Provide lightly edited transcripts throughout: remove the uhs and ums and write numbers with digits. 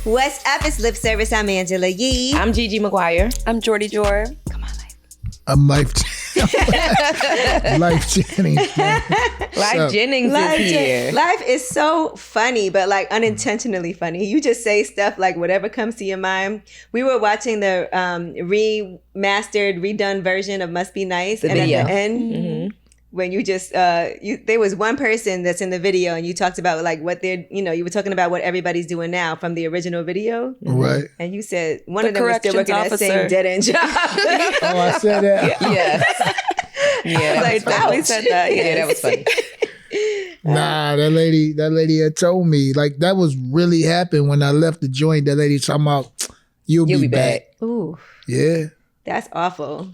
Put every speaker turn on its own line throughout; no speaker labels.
What's up? It's Lip Service. I'm Angela Yee.
I'm Gigi Maguire.
I'm Jordy Jor.
Come on, Lyfe.
I'm Lyfe Jennings.
Lyfe Jennings is here.
Life is so funny, but like unintentionally funny. You just say stuff like whatever comes to your mind. We were watching the remastered, redone version of Must Be Nice.
The
and
video.
At the end, when you just, there was one person that's in the video and you talked about like what they're, you were talking about what everybody's doing now from the original video.
Right.
And you said one of them was still working that same dead end job.
Oh, I said that.
Yes. Yeah,
Like,
Definitely said that.
yeah, that was funny.
Nah, that lady had told me, like, that was really happened when I left the joint. That lady talking about, you'll be back.
Ooh,
Yeah.
that's awful.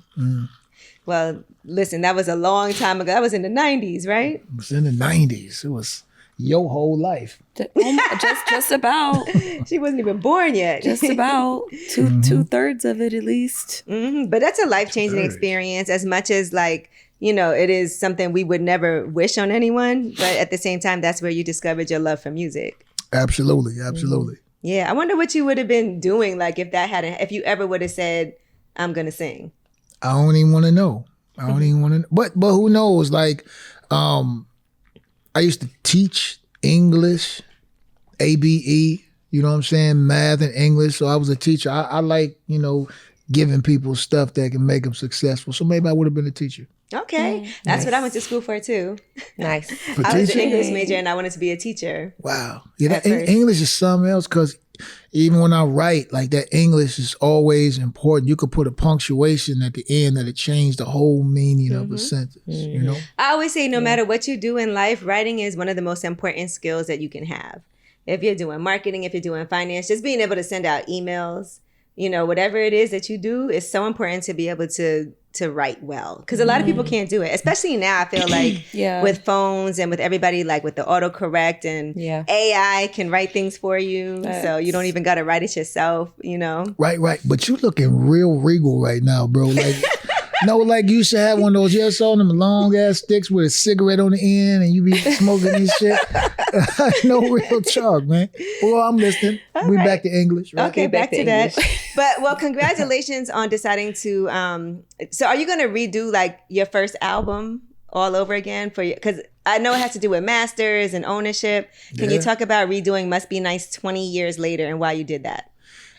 Well, listen, that was a long time ago. That was in the 90s, right?
It was in the 90s. It was your whole life.
Just about.
She wasn't even born yet.
Just about. Two-thirds of it at least.
But that's a life-changing experience as much as like, it is something we would never wish on anyone. But at the same time, that's where you discovered your love for music.
Absolutely. Absolutely.
Yeah. I wonder what you would have been doing like if you ever would have said, I'm going to sing.
I don't even want to know. I don't even want to know. But who knows? Like, I used to teach English, ABE, you know what I'm saying? Math and English. So I was a teacher. I like, giving people stuff that can make them successful. So maybe I would have been a teacher.
Okay. That's what I went to school for too.
Nice.
For
I was an
teaching?
English major and I wanted to be a teacher.
Wow. Yeah,
At first.
English is something else because even when I write, like that English is always important. You could put a punctuation at the end that'll change the whole meaning of a sentence, you know?
I always say no matter what you do in life, writing is one of the most important skills that you can have. If you're doing marketing, if you're doing finance, just being able to send out emails, whatever it is that you do is so important to be able to write well. Because a lot of people can't do it, especially now. I feel like with phones and with everybody, like with the autocorrect and AI can write things for you. So you don't even got to write it yourself,
Right. But you looking real regal right now, bro. Like, no, like you should have one of those, you saw them long ass sticks with a cigarette on the end and you be smoking and shit. No real talk, man. Well, I'm listening. We back to English, right?
Okay, back to that. But well, congratulations on deciding to, so are you going to redo like your first album all over again because I know it has to do with masters and ownership. Can you talk about redoing Must Be Nice 20 years later and why you did that?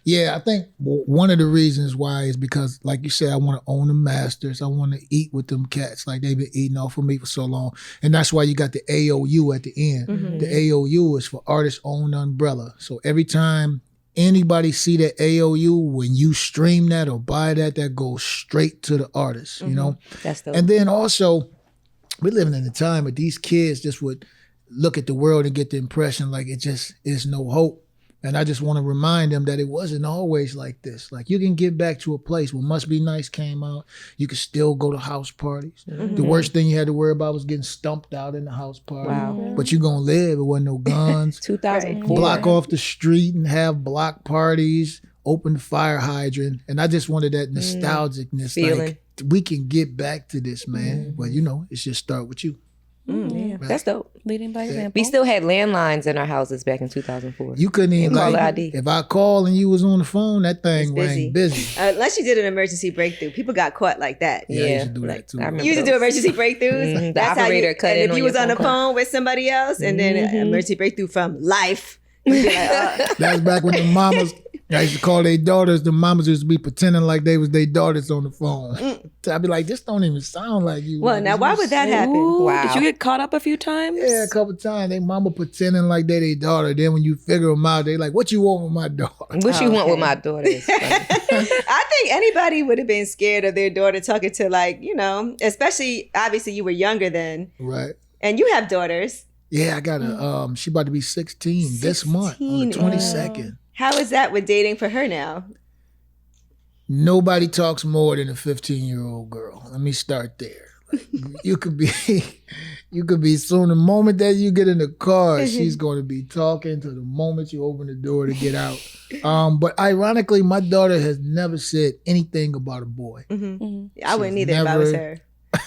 Yeah, I think one of the reasons why is because, like you said, I want to own the masters. I want to eat with them cats. Like they've been eating off of me for so long. And that's why you got the AOU at the end. The AOU is for artist-owned umbrella. So every time anybody see that AOU, when you stream that or buy that, that goes straight to the artist, you know?
That's dope.
And then also, we're living in a time where these kids just would look at the world and get the impression like it just is no hope. And I just want to remind them that it wasn't always like this. Like you can get back to a place where Must Be Nice came out. You could still go to house parties. The worst thing you had to worry about was getting stumped out in the house party.
Wow.
But you're going to live. It wasn't no guns.
2004.
Block off the street and have block parties, open the fire hydrant. And I just wanted that nostalgicness.
Feeling.
Like we can get back to this, man. But it's just start with you.
Yeah, that's dope.
Leading by example.
We still had landlines in our houses back in 2004.
You couldn't even
Call
like,
ID.
if I call and you was on the phone, that thing rang busy.
Unless you did an emergency breakthrough. People got caught like that.
Yeah, I used to do that too.
I remember
You used to do emergency breakthroughs.
The operator cut in
and if
on
you
your
was on the
phone call.
phone with somebody else and then an emergency breakthrough from Lyfe. You'd be like,
That was back when the mamas, I used to call their daughters, the mamas used to be pretending like they was their daughters on the phone. So I'd be like, this don't even sound like you.
well,
Like,
now
this
why
is
would that
so-
happen?
Ooh,
Wow.
Did you get caught up a few times?
Yeah, a couple times. They mama pretending like they their daughter. Then when you figure them out, they like, what you want with my daughter?
What you want with my daughter is funny.
I think anybody would have been scared of their daughter talking to especially obviously you were younger then
Right.
and you have daughters.
Yeah, I got a, she about to be 16 this month on the 22nd.
How is that with dating for her now?
Nobody talks more than a 15-year-old girl. Let me start there. Like, you could be soon the moment that you get in the car, she's going to be talking to the moment you open the door to get out. But ironically, my daughter has never said anything about a boy.
I wouldn't either if I was her.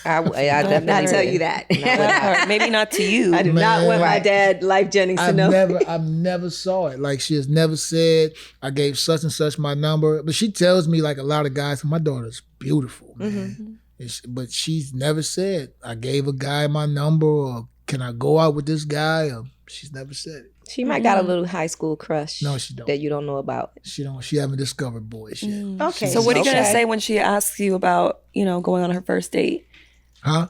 I definitely
not tell
would.
you that.
Or maybe not to you.
I do not want my dad, Lyfe Jennings, to know.
I never saw it. Like she has never said, I gave such and such my number. But she tells me like a lot of guys, my daughter's beautiful, man. But she's never said, I gave a guy my number or can I go out with this guy? Or she's never said it.
She might got a little high school crush.
No, she don't.
That you don't know about.
She haven't discovered boys yet.
Okay.
So what are you going to
Okay.
say when she asks you about, going on her first date?
Huh?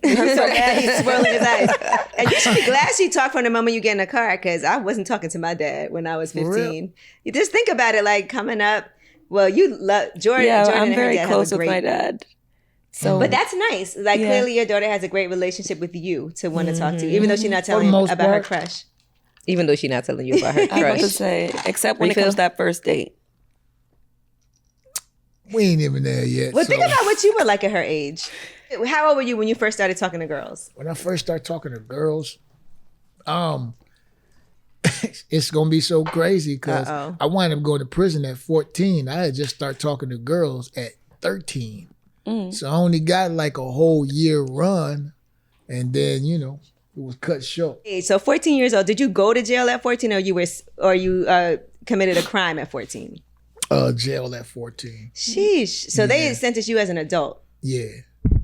I'm so glad he's swirling his eyes. And you should be glad she talked from the moment you get in the car, because I wasn't talking to my dad when I was 15. You just think about it, like coming up. Well, you love Jordan.
Yeah,
Jordan
I'm
and her
very
dad
close
have a
with my
great.
dad. So,
But that's nice. Like clearly, your daughter has a great relationship with you to want to talk to, even though she's not telling
most
about her
part.
crush.
Even though she's not telling you about her
I'm about to
crush.
say, except when
Refill?
it comes to that first date.
We ain't even there yet.
Well,
so.
think about what you were like at her age. How old were you when you first started talking to girls?
When I first started talking to girls, it's gonna be so crazy because I wound up going to prison at 14. I had just started talking to girls at 13. So I only got like a whole year run, and then it was cut short.
So 14 years old. Did you go to jail at 14, or you committed a crime at 14?
Jail at 14.
Sheesh. So they sentenced you as an adult.
Yeah.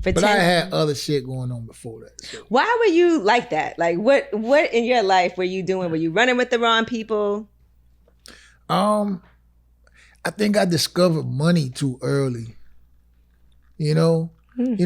For
But
10.
I had other shit going on before that. So.
Why were you like that? Like what in your life were you doing? Were you running with the wrong people?
I think I discovered money too early. You know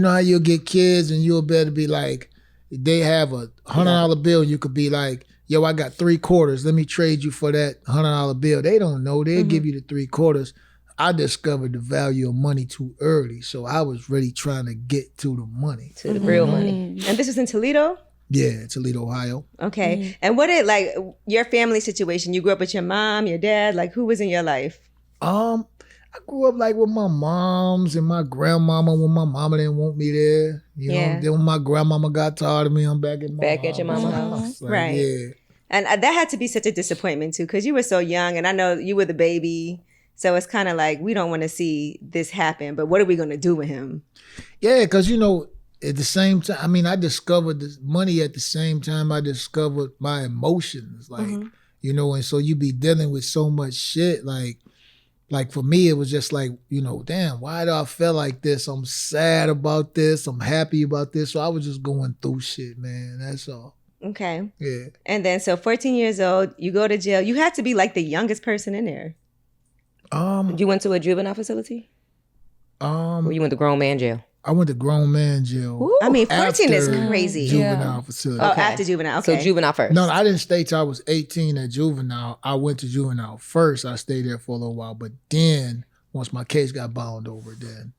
how you'll get kids and you'll better be like, they have a $100 bill and you could be like, yo, I got 3 quarters. Let me trade you for that $100 bill. They don't know. They'll give you the 3 quarters. I discovered the value of money too early. So I was really trying to get to the money.
To the real money.
And this was in Toledo?
Yeah, Toledo, Ohio.
Okay. And what did like your family situation? You grew up with your mom, your dad, like who was in your life?
I grew up like with my moms and my grandmama when my mama didn't want me there. Then when my grandmama got tired of me, I'm back at
your mama's house.
Like,
Right.
Yeah.
And that had to be such a disappointment too, because you were so young, and I know you were the baby. So it's kind of like, we don't want to see this happen, but what are we going to do with him?
Yeah, because, at the same time, I discovered this money at the same time I discovered my emotions. Like, and so you be dealing with so much shit. Like for me, it was just like, damn, why do I feel like this? I'm sad about this. I'm happy about this. So I was just going through shit, man. That's all.
Okay.
Yeah.
And then, so 14 years old, you go to jail. You had to be like the youngest person in there.
You went to a juvenile facility? Or you went to grown man jail?
I went to grown man jail.
Ooh, 14 is
after
crazy.
Juvenile facility.
Oh, after juvenile. Okay.
So juvenile first.
No, I didn't stay till I was 18 at juvenile. I went to juvenile first. I stayed there for a little while. But then, once my case got bound over, then,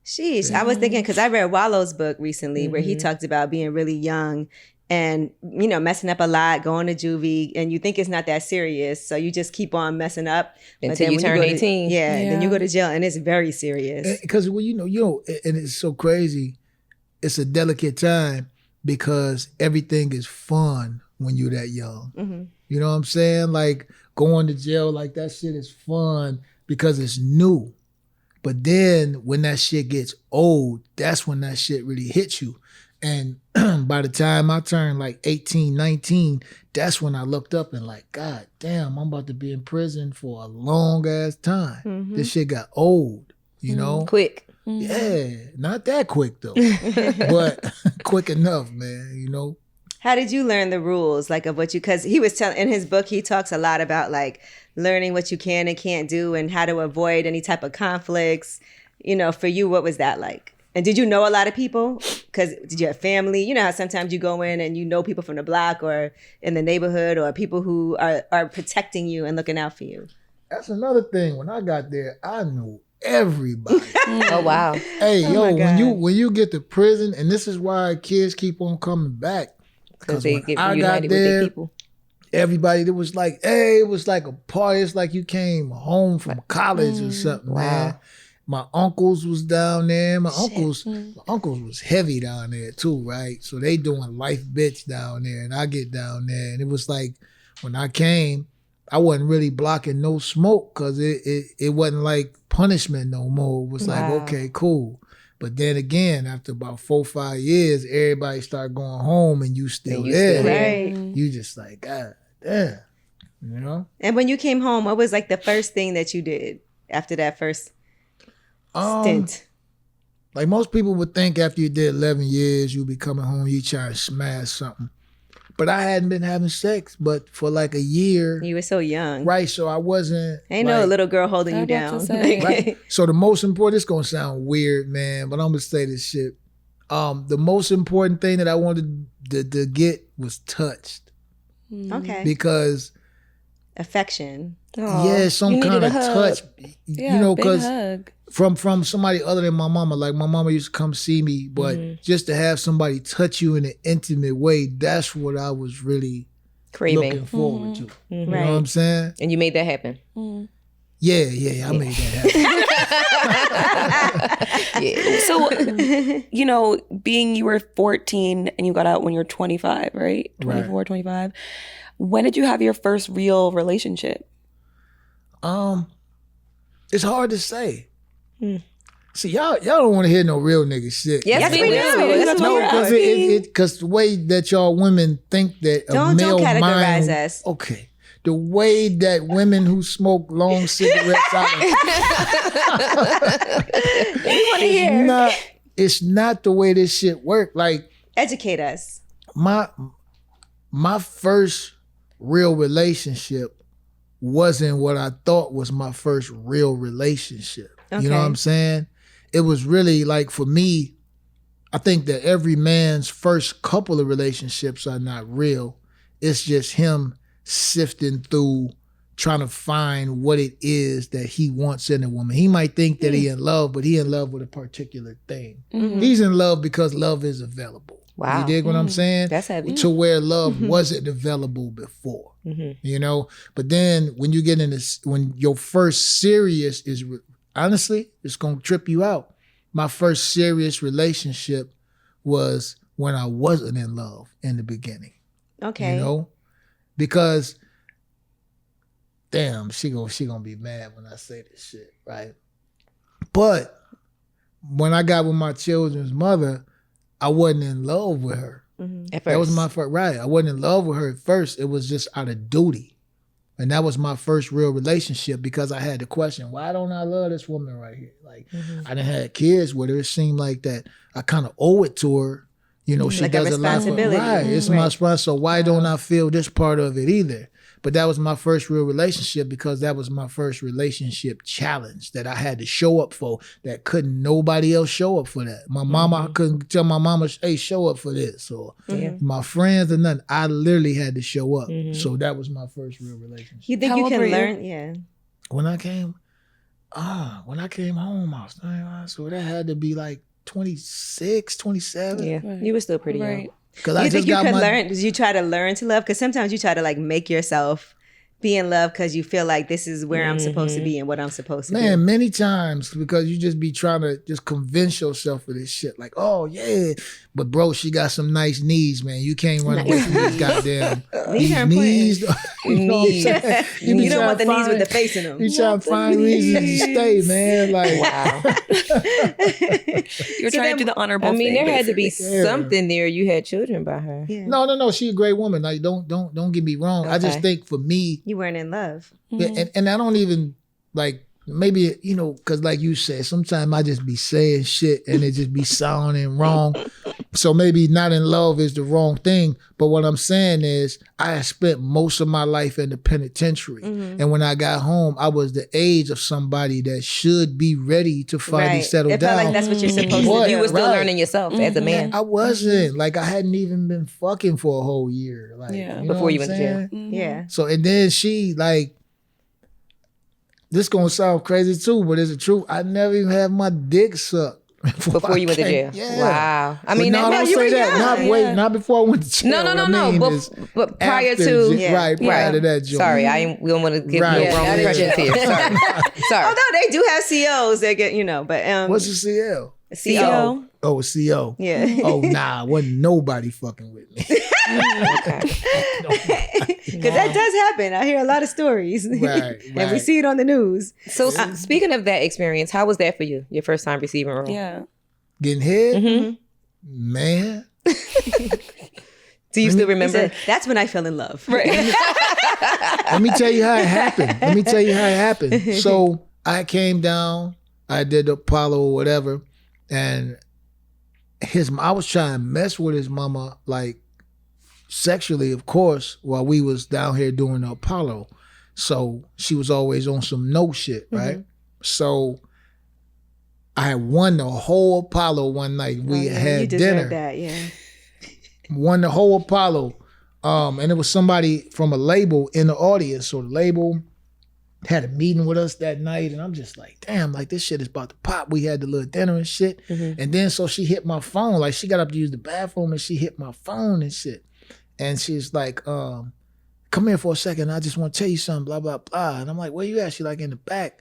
Sheesh. I was thinking, because I read Wallow's book recently where he talked about being really young and, messing up a lot, going to juvie, and you think it's not that serious. So you just keep on messing up.
Until you turn 18.
Then you go to jail and it's very serious.
Because, and it's so crazy. It's a delicate time because everything is fun when you're that young. You know what I'm saying? Like going to jail, like that shit is fun because it's new. But then when that shit gets old, that's when that shit really hits you. And by the time I turned like 18, 19, that's when I looked up and like, God damn, I'm about to be in prison for a long ass time. This shit got old,
Quick.
Yeah, not that quick though, but quick enough, man,
How did you learn the rules, like of what because he was telling in his book, he talks a lot about like learning what you can and can't do and how to avoid any type of conflicts. For you, what was that like? And did you know a lot of people? Because did you have family? You know how sometimes you go in and you know people from the block or in the neighborhood or people who are protecting you and looking out for you.
That's another thing. When I got there, I knew everybody.
Oh, wow.
Hey, when you get to prison, and this is why kids keep on coming back.
Because they
when
get
I
reunited
got
with their
there,
people.
everybody, it was like, it was like a party. It's like you came home from college or something, man. My uncles was down there. My uncles was heavy down there too, right? So they doing life bitch down there, and I get down there, and it was like when I came, I wasn't really blocking no smoke because it wasn't like punishment no more. It was like, okay, cool. But then again, after about 4 or 5 years, everybody start going home and you still there.
Right.
You just like, God damn, you know?
And when you came home, what was like the first thing that you did after that first stint?
Like most people would think after you did 11 years, you'd be coming home, you try to smash something. But I hadn't been having sex, but for like a year.
You were so young.
Right, so I wasn't.
Ain't no little girl holding you down.
Right. So the most important, it's gonna sound weird, man, but I'm gonna say this shit. The most important thing that I wanted to get was touched.
Okay.
Because
affection.
Yeah, some kind of touch.
Yeah,
you know,
big
because
hug.
From somebody other than my mama. Like my mama used to come see me, but just to have somebody touch you in an intimate way, that's what I was really
craving,
looking forward to. You
Right.
know what I'm saying?
And you made that happen.
Yeah, I made that happen.
Yeah.
So, you know, being you were 14 and you got out when you were 25, right? 24, 25. When did you have your first real relationship?
It's hard to say. See, y'all don't want to hear no real nigga shit.
Yes, we do.
No, because the way that y'all women think that
Don't categorize
mind,
us.
Okay. The way that women who smoke long cigarettes out
We want to hear.
It's not the way this shit work. Like,
educate us.
My first real relationship wasn't what I thought was my first real relationship. You know what I'm saying? It was really like, for me, I think that every man's first couple of relationships are not real. It's just him sifting through, trying to find what it is that he wants in a woman. He might think that he in love, but he in love with a particular thing. He's in love because love is available.
Wow.
You dig what I'm saying?
That's heavy.
To where love wasn't available before. You know? But then when you get in this, when your first serious is, honestly, it's going to trip you out. My first serious relationship was when I wasn't in love in the beginning.
Okay.
You know? Because, damn, she gonna be mad when I say this shit, right? But when I got with my children's mother, I wasn't in love with her.
At first.
That was my first, right. I wasn't in love with her at first. It was just out of duty. And that was my first real relationship, because I had to question, why don't I love this woman right here? Like, I done had kids with her. It seemed like that I kind of owe it to her. You know, she
like
does
a
a lot for me.
responsibility.
Right, it's my responsibility. So why don't I feel this part of it either? But that was my first real relationship, because that was my first relationship challenge that I had to show up for, that couldn't nobody else show up for that. My mama, I couldn't tell my mama, hey, show up for this. Or my friends or nothing. I literally had to show up. So that was my first real relationship.
You think
How
you
old
can
were you?
learn? Yeah.
When I came home, I was 21, so that had to be like 26, 27.
Yeah.
Right.
You were still pretty young.
Right.
Because
You
I
think
just
you
got
could
my
learn? Did you try to learn to love? Because sometimes you try to like make yourself be in love because you feel like this is where I'm supposed to be and what I'm supposed to do.
many times, because you just be trying to just convince yourself of this shit. Like, oh yeah, but bro, she got some nice knees, man. You can't run away from these goddamn
Knees are
knees. You know what I'm saying?
You
be
don't
trying
want the
to
knees with the
find-
face in them.
You trying to find reasons to stay, man. Like,
Wow.
You're trying to do the honorable
I mean,
thing.
there had to be
Yeah.
something there. You had children by her.
Yeah.
no, she a great woman. Like, don't get me wrong. I just
Okay.
think for me,
You weren't in love.
yeah, and I don't even like, maybe, you know, because like you said, sometimes I just be saying shit and it just be sounding wrong. So maybe not in love is the wrong thing. But what I'm saying is, I had spent most of my life in the penitentiary. And when I got home, I was the age of somebody that should be ready to finally
Right.
settle
It
down.
felt like that's what you're supposed
What?
to do.
You were still
Right.
learning yourself as a man
I wasn't. Like, I hadn't even been fucking for a whole year. Like,
Yeah.
you know
Before
what
you
I'm
went to jail.
saying?
Yeah.
So, and then she, like, this gonna sound crazy too, but it's the truth. I never even had my dick sucked
before you went to jail.
Yeah.
Wow. I
But
mean,
no,
that
don't
you
say
were
that.
young.
Not wait, not before I went to jail.
No.
What I mean is
But prior
after
to
Yeah.
right, prior to that joint.
Sorry, we don't want to give
Right.
no
Yeah,
wrong
that is-
impressions here. Sorry. Sorry.
Although they do have COs that get, you know, but
What's the CL?
CO.
Oh, a CO.
Yeah.
Oh nah, wasn't nobody fucking with me.
Okay.
Because that does happen. I hear a lot of stories.
Right,
And we
right.
see it on the news.
So speaking of that experience, how was that for you? Your first time receiving oral?
Yeah.
getting head,
Mm-hmm.
man.
Do you still remember?
Said, that's when I fell in love.
Right.
Let me tell you how it happened. So I came down, I did the Apollo or whatever, and I was trying to mess with his mama, like sexually, of course, while we was down here doing the Apollo. So she was always on some no shit, right?
Mm-hmm.
So I had won the whole Apollo one night. We had
you
dinner.
deserve that, yeah.
Won the whole Apollo. And it was somebody from a label in the audience. So the label had a meeting with us that night. And I'm just like, damn, like this shit is about to pop. We had the little dinner and shit.
Mm-hmm.
And then so she hit my phone. Like she got up to use the bathroom and she hit my phone and shit. And she's like, come here for a second. I just want to tell you something, blah, blah, blah. And I'm like, where you at? She like in the back.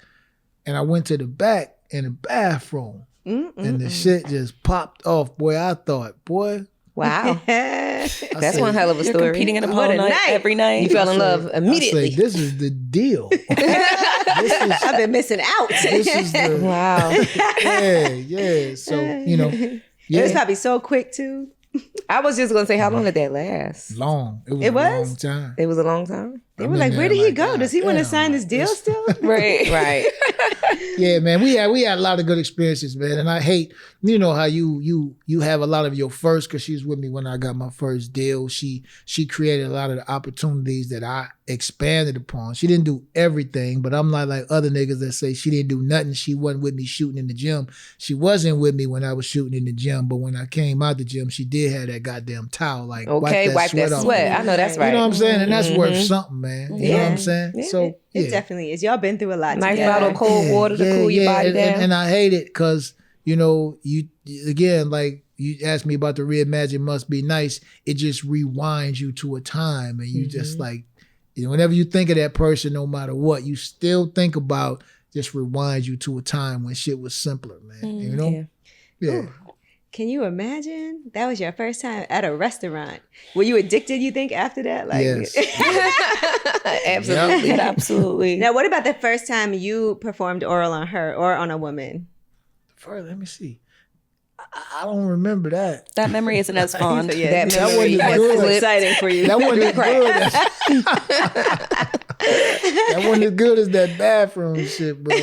And I went to the back in the bathroom. And the shit just popped off. Boy, I thought, boy.
Wow. That's one hell of a
You're
story.
competing in a pole night every night.
You fell in love immediately.
I say, this is the deal.
I've been missing out.
This is the
Wow.
yeah. So, you know,
It
yeah.
was probably so quick too.
I was just gonna say, how long did that last?
Long. It was
It
a
was?
long time.
It was a long time.
They
I
were
mean,
like,
they're
where did he
like,
go?
God
Does he want to
damn,
sign this
like,
deal
this-
still?
Right.
Right.
Yeah, man. We had a lot of good experiences, man. And I hate, you know, how you have a lot of your first, because she was with me when I got my first deal. She created a lot of the opportunities that I expanded upon. She didn't do everything, but I'm not like other niggas that say she didn't do nothing. She wasn't with me shooting in the gym. She wasn't with me when I was shooting in the gym, but when I came out the gym, she did have that goddamn towel. Like,
Okay, wipe that
off.
sweat. I know that's right.
You know what I'm saying? And that's worth
Mhm.
something, man. You know what I'm saying?
Yeah.
So, yeah.
It definitely is. Y'all been through a lot
Nice
together.
bottle of cold water to cool your body
and,
down.
And I hate it because, you know, you again, like you asked me about the Reimagine Must Be Nice. It just rewinds you to a time, and you just like, you know, whenever you think of that person, no matter what, you still think about, just rewinds you to a time when shit was simpler, man. You know? Yeah.
Can you imagine? That was your first time at a restaurant. Were you addicted, you think, after that? Like,
Yes.
Absolutely.
Absolutely.
Now, what about the first time you performed oral on her or on a woman?
First, let me see. I don't remember that.
That memory isn't as fond.
So, yeah,
That
that
memory
wasn't
was
as
lit.
exciting for you.
That wasn't as good. That wasn't as good as that bathroom shit, bro.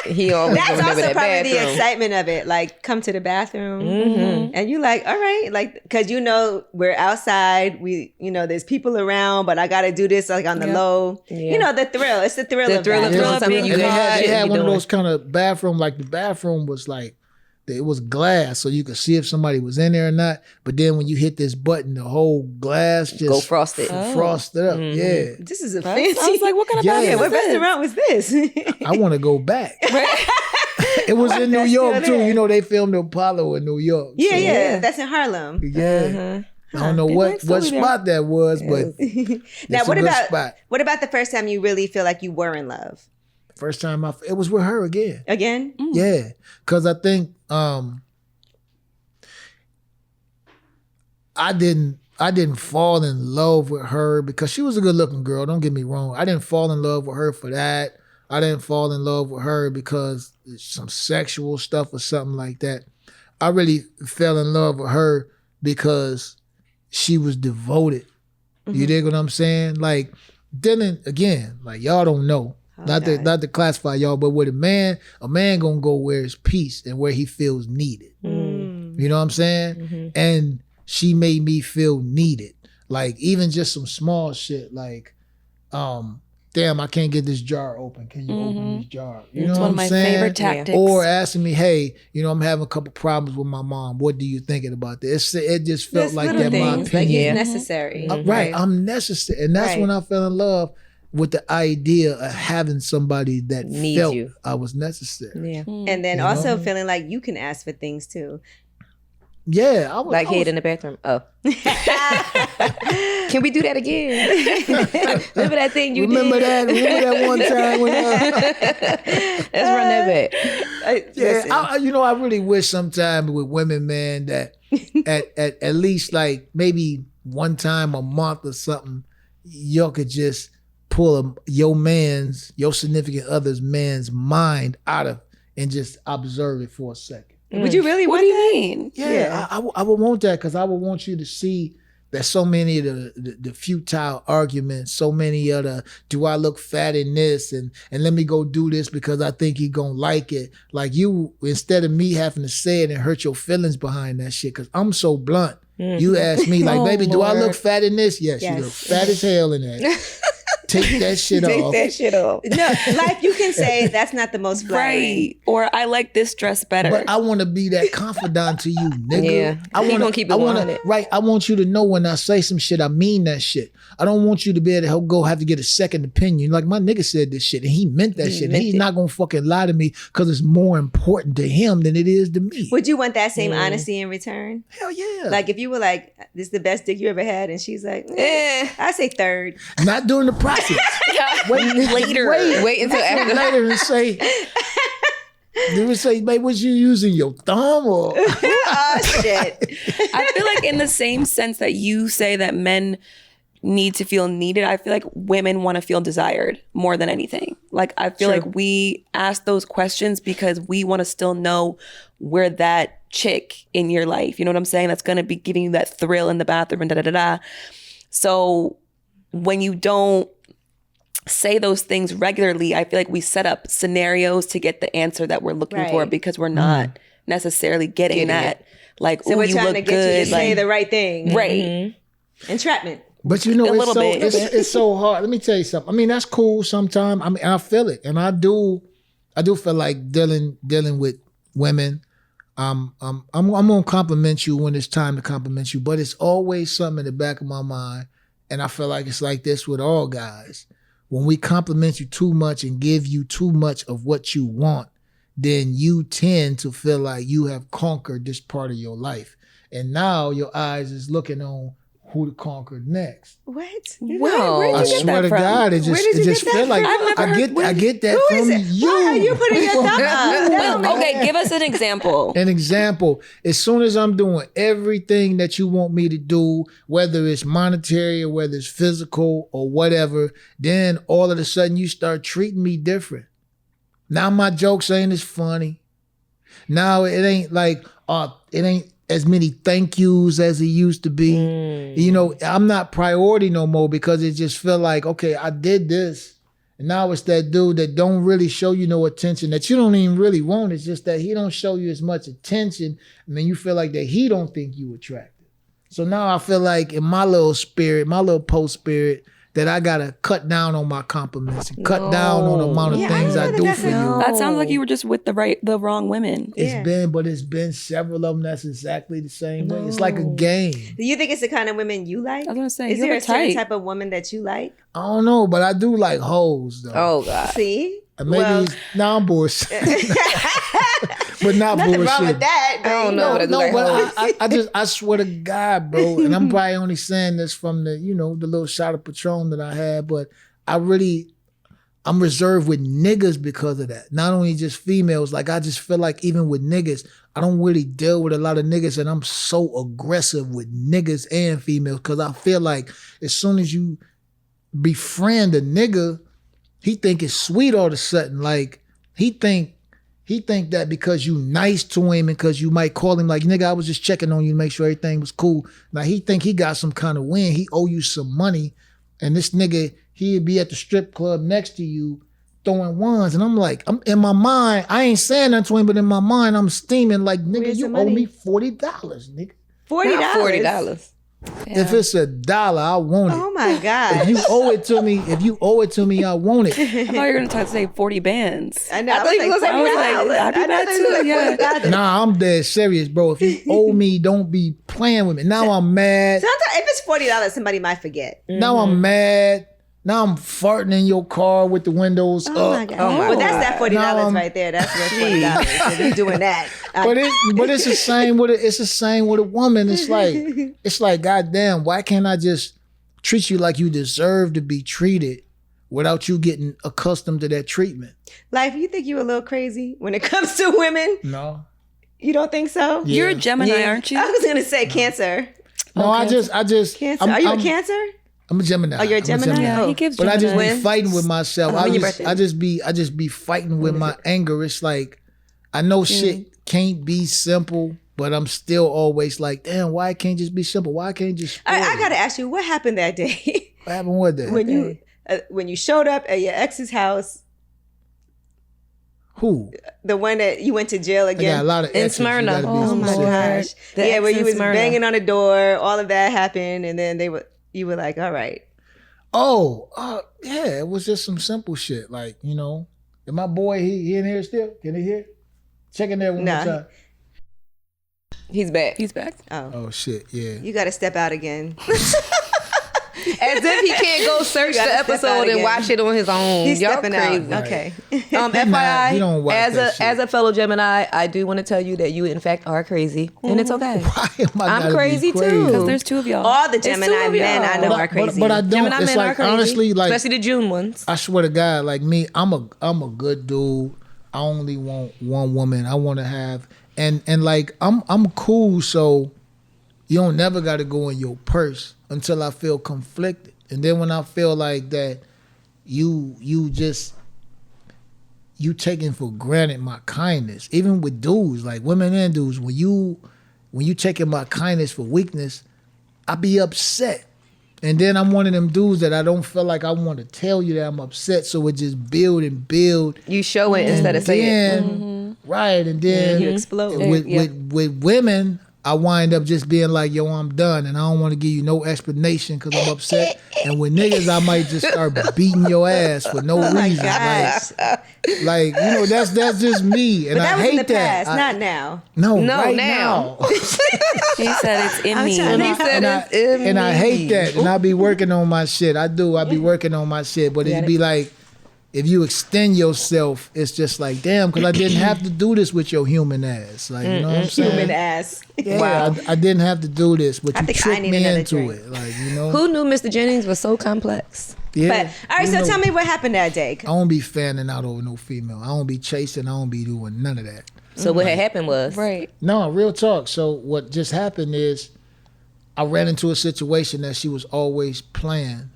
He always
That's
remember
also
that
probably the
bathroom.
excitement of it. Like, come to the bathroom,
Mhm.
and you like, all right, like, because you know we're outside. We, you know, there's people around, but I got to do this like on the low.
Yeah.
You know, the thrill. It's the thrill
The
of
thrill
that.
of
Yeah.
doing something
And
you
And they had
shouldn't be
one of
doing.
those kind of bathroom, like the bathroom was like, it was glass, so you could see if somebody was in there or not. But then when you hit this button, the whole glass just
Go frosted.
frosted up.
Mhm.
Yeah,
This is a
I
fancy.
was like, what kind of
Yeah.
bathroom
what
is this?
restaurant was this?
I want to go back. It was in New
That's
York
still
too.
there.
You know, they filmed the Apollo in New York.
Yeah,
so,
yeah, that's in Harlem.
yeah. I don't know
They
what
might still be there.
spot that was, but
Now,
it's
what
a good
about
spot.
what about the first time you really feel like you were in love?
First time it was with her again.
Again?
Yeah, because I think I didn't fall in love with her because she was a good looking girl. Don't get me wrong. I didn't fall in love with her for that. I didn't fall in love with her because it's some sexual stuff or something like that. I really fell in love with her because she was devoted. You dig what I'm saying? Like, then again, like y'all don't know. Not to classify y'all, but with a man gonna go where it's peace and where he feels needed. You know what I'm saying? And she made me feel needed. Like even just some small shit like, damn, I can't get this jar open. Can you open this jar? You know
It's
what
one
I'm
of my
saying?
favorite tactics.
Or asking me, hey, you know, I'm having a couple problems with my mom. What do you thinking about this? It just felt
There's
like
little
that my
things, like
opinion.
it's necessary.
Right, I'm necessary. And that's
Right.
when I fell in love with the idea of having somebody that
Needs
felt
you.
I was necessary.
Yeah.
And then
You
also
know?
feeling like you can ask for things too.
Yeah, I was
Like
I was-
head in the bathroom. Oh. Can we do that again? Remember that thing you
Remember
did?
that? Remember that one time when
Let's run that back.
Listen,
I you know, I really wish sometime with women, man, that at least like maybe one time a month or something, y'all could just pull your significant other's man's mind out of and just observe it for a second.
Would you really
What
want
do you
that?
mean?
Yeah, I would want that because I would want you to see that so many of the futile arguments, so many of the, do I look fat in this and let me go do this because I think he gonna like it. Like you, instead of me having to say it and hurt your feelings behind that shit, because I'm so blunt. You ask me like, baby, do I look fat in this? Yes, you look fat as hell in that. Take that shit off.
Take that shit off.
No, Lyfe, you can say that's not the most flattering.
Right. Or I like this dress better.
But I want to be that confidant to you, nigga.
Yeah.
I
He gonna keep it 100.
Right. I want you to know when I say some shit, I mean that shit. I don't want you to be able to go have to get a second opinion. Like my nigga said this shit and he meant that shit. And he's not gonna fucking lie to me because it's more important to him than it is to me.
Would you want that same honesty in return?
Hell yeah.
Like if you were like, this is the best dick you ever had, and she's like, I say third.
Not during the process.
Later.
Wait until after.
Later and say, they would say, babe, what you using, your thumb or?
Oh shit.
I feel like in the same sense that you say that men need to feel needed, I feel like women want to feel desired more than anything. Like I feel like we ask those questions because we want to still know we're that chick in your life. You know what I'm saying? That's going to be giving you that thrill in the bathroom and da-da-da-da. So when you don't say those things regularly, I feel like we set up scenarios to get the answer that we're looking for because we're not necessarily getting that. Like,
So
oh,
we're
you
trying
look
to get
good.
you to say the right thing.
Right.
Entrapment.
But you know,
A little bit.
it's so hard. Let me tell you something. I mean, that's cool sometimes. I mean, I feel it. And I do feel like dealing with women. I'm gonna compliment you when it's time to compliment you, but it's always something in the back of my mind. And I feel like it's like this with all guys. When we compliment you too much and give you too much of what you want, then you tend to feel like you have conquered this part of your life. And now your eyes is looking on who to conquer next.
What?
Wow.
Where'd you
I
get
swear
that
to
from?
God, it
Where did you
just
get that
feel like
from?
I get that
Who
from
is it?
you.
Why are you putting your thumb up? That don't make
Okay, give us an example.
An example, as soon as I'm doing everything that you want me to do, whether it's monetary or whether it's physical or whatever, then all of a sudden you start treating me different. Now my jokes ain't as funny. Now it ain't like, it ain't as many thank yous as it used to be. You know, I'm not priority no more because it just felt like, okay, I did this. And now it's that dude that don't really show you no attention, that you don't even really want. It's just that he don't show you as much attention. And then you feel like that he don't think you attractive. So now I feel like in my little spirit, my little post spirit, that I gotta cut down on my compliments and cut down on the amount of things I do for you.
That sounds like you were just with the wrong women.
It's been several of them that's exactly the same way. It's like a game.
Do you think it's the kind of women you like?
I was gonna say,
Is
you
there
have
a
a
certain
type.
type of woman that you like?
I don't know, but I do like hoes though.
Oh God.
See?
Maybe I'm bullshit. But not
Nothing
bullshit.
wrong with that.
I don't know what I do like hoes.
I swear to God, bro, and I'm probably only saying this from the, the little shot of Patron that I had, but I'm reserved with niggas because of that. Not only just females, like I just feel like even with niggas, I don't really deal with a lot of niggas, and I'm so aggressive with niggas and females because I feel like as soon as you befriend a nigga, he think it's sweet all of a sudden. Like he think that because you nice to him and because you might call him like, nigga, I was just checking on you to make sure everything was cool. Now he think he got some kind of win. He owe you some money. And this nigga, he'd be at the strip club next to you throwing ones. And I'm like, I'm in my mind, I ain't saying that to him, but in my mind, I'm steaming like, nigga,
Where's
you
the
owe
money?
me $40, nigga.
$40.
Not $40.
If it's $1, I want it.
Oh my God.
If you owe it to me, I want it.
I thought you were gonna say 40 bands.
I know.
I thought you was
I was like, I do that too. Yeah.
Nah, I'm dead serious, bro. If you owe me, don't be playing with me. Now I'm mad.
Sometimes if it's $40, somebody might forget.
Now I'm mad. Now I'm farting in your car with the windows
Oh my
up.
God.
Oh my
Well, that's that $40
Now I'm-
right there. That's worth $40. If you're doing that.
But it's the same with a woman. It's like, goddamn, why can't I just treat you like you deserve to be treated without you getting accustomed to that treatment?
Lyfe, you think you a little crazy when it comes to women?
No.
You don't think so?
Yeah.
You're a Gemini, aren't you?
I was gonna say Cancer.
No, I just
Cancer.
I'm,
Are you
I'm-
a Cancer?
I'm a Gemini.
Oh, you're a
I'm
Gemini?
Yeah, he gives
But I just
Gemini.
be fighting with myself.
When your birthday?
I just be fighting with my anger. It's like I know shit can't be simple, but I'm still always like, damn, why it can't just be simple? Why can't it just
I gotta ask you, what happened that day?
What happened with that?
when you showed up at your ex's house?
Who?
The one that you went to jail again?
I got a lot of
in
exes.
Smyrna.
Oh my gosh. Yeah, where you was banging on the door, all of that happened, and then you were like, all right.
Yeah, it was just some simple shit. Like, you know, and my boy, he in here still? Can he hear? Check in there one more time.
He's back.
He's back.
Oh shit, yeah.
You gotta step out again.
As if he can't go search the episode and watch it on his own.
He's
Y'all
stepping
crazy.
out. Okay.
He don't watch
FYI,
that shit.
as a fellow Gemini, I do want to tell you that you in fact are crazy, and it's okay.
Why am I
I'm
gotta be
crazy
crazy?
too.
Because there's two of y'all.
All the
two
Gemini
of
men
y'all.
I know are crazy.
But I don't.
Gemini
It's
men
like
are crazy.
honestly, like
especially the June ones.
I swear to God, like me, I'm a good dude. I only want one woman. I want to have and like I'm cool. So you don't never got to go in your purse until I feel conflicted. And then when I feel like that, you taking for granted my kindness, even with dudes, like women and dudes. When you taking my kindness for weakness, I be upset. And then I'm one of them dudes that I don't feel like I want to tell you that I'm upset, so it just build and build.
You show it instead of saying it.
Right, and then
you explode.
With women, I wind up just being like, yo, I'm done, and I don't want to give you no explanation because I'm upset. And with niggas, I might just start beating your ass for no reason. Like, you know, that's just me, and
But that
I
was
hate
in the
that.
past, not now.
No,
No,
right
now.
He said it's in me.
And I hate that, and I be working on my shit. I do. I be working on my shit, but it'd be like, if you extend yourself, it's just like, damn, because I didn't have to do this with your human ass. Like, you know what I'm saying?
Human ass.
Yeah,
Wow.
I didn't have to do this, but
I
you
think I
tricked
need
me
another
into
drink.
it. Like, you know?
Who knew Mr. Jennings was so complex?
Yeah.
But all right,
You
so
know,
tell me what happened that day.
I don't be fanning out over no female. I don't be chasing. I don't be doing none of that.
So what had happened was
Right.
No, real talk. So what just happened is I ran into a situation that she was always playing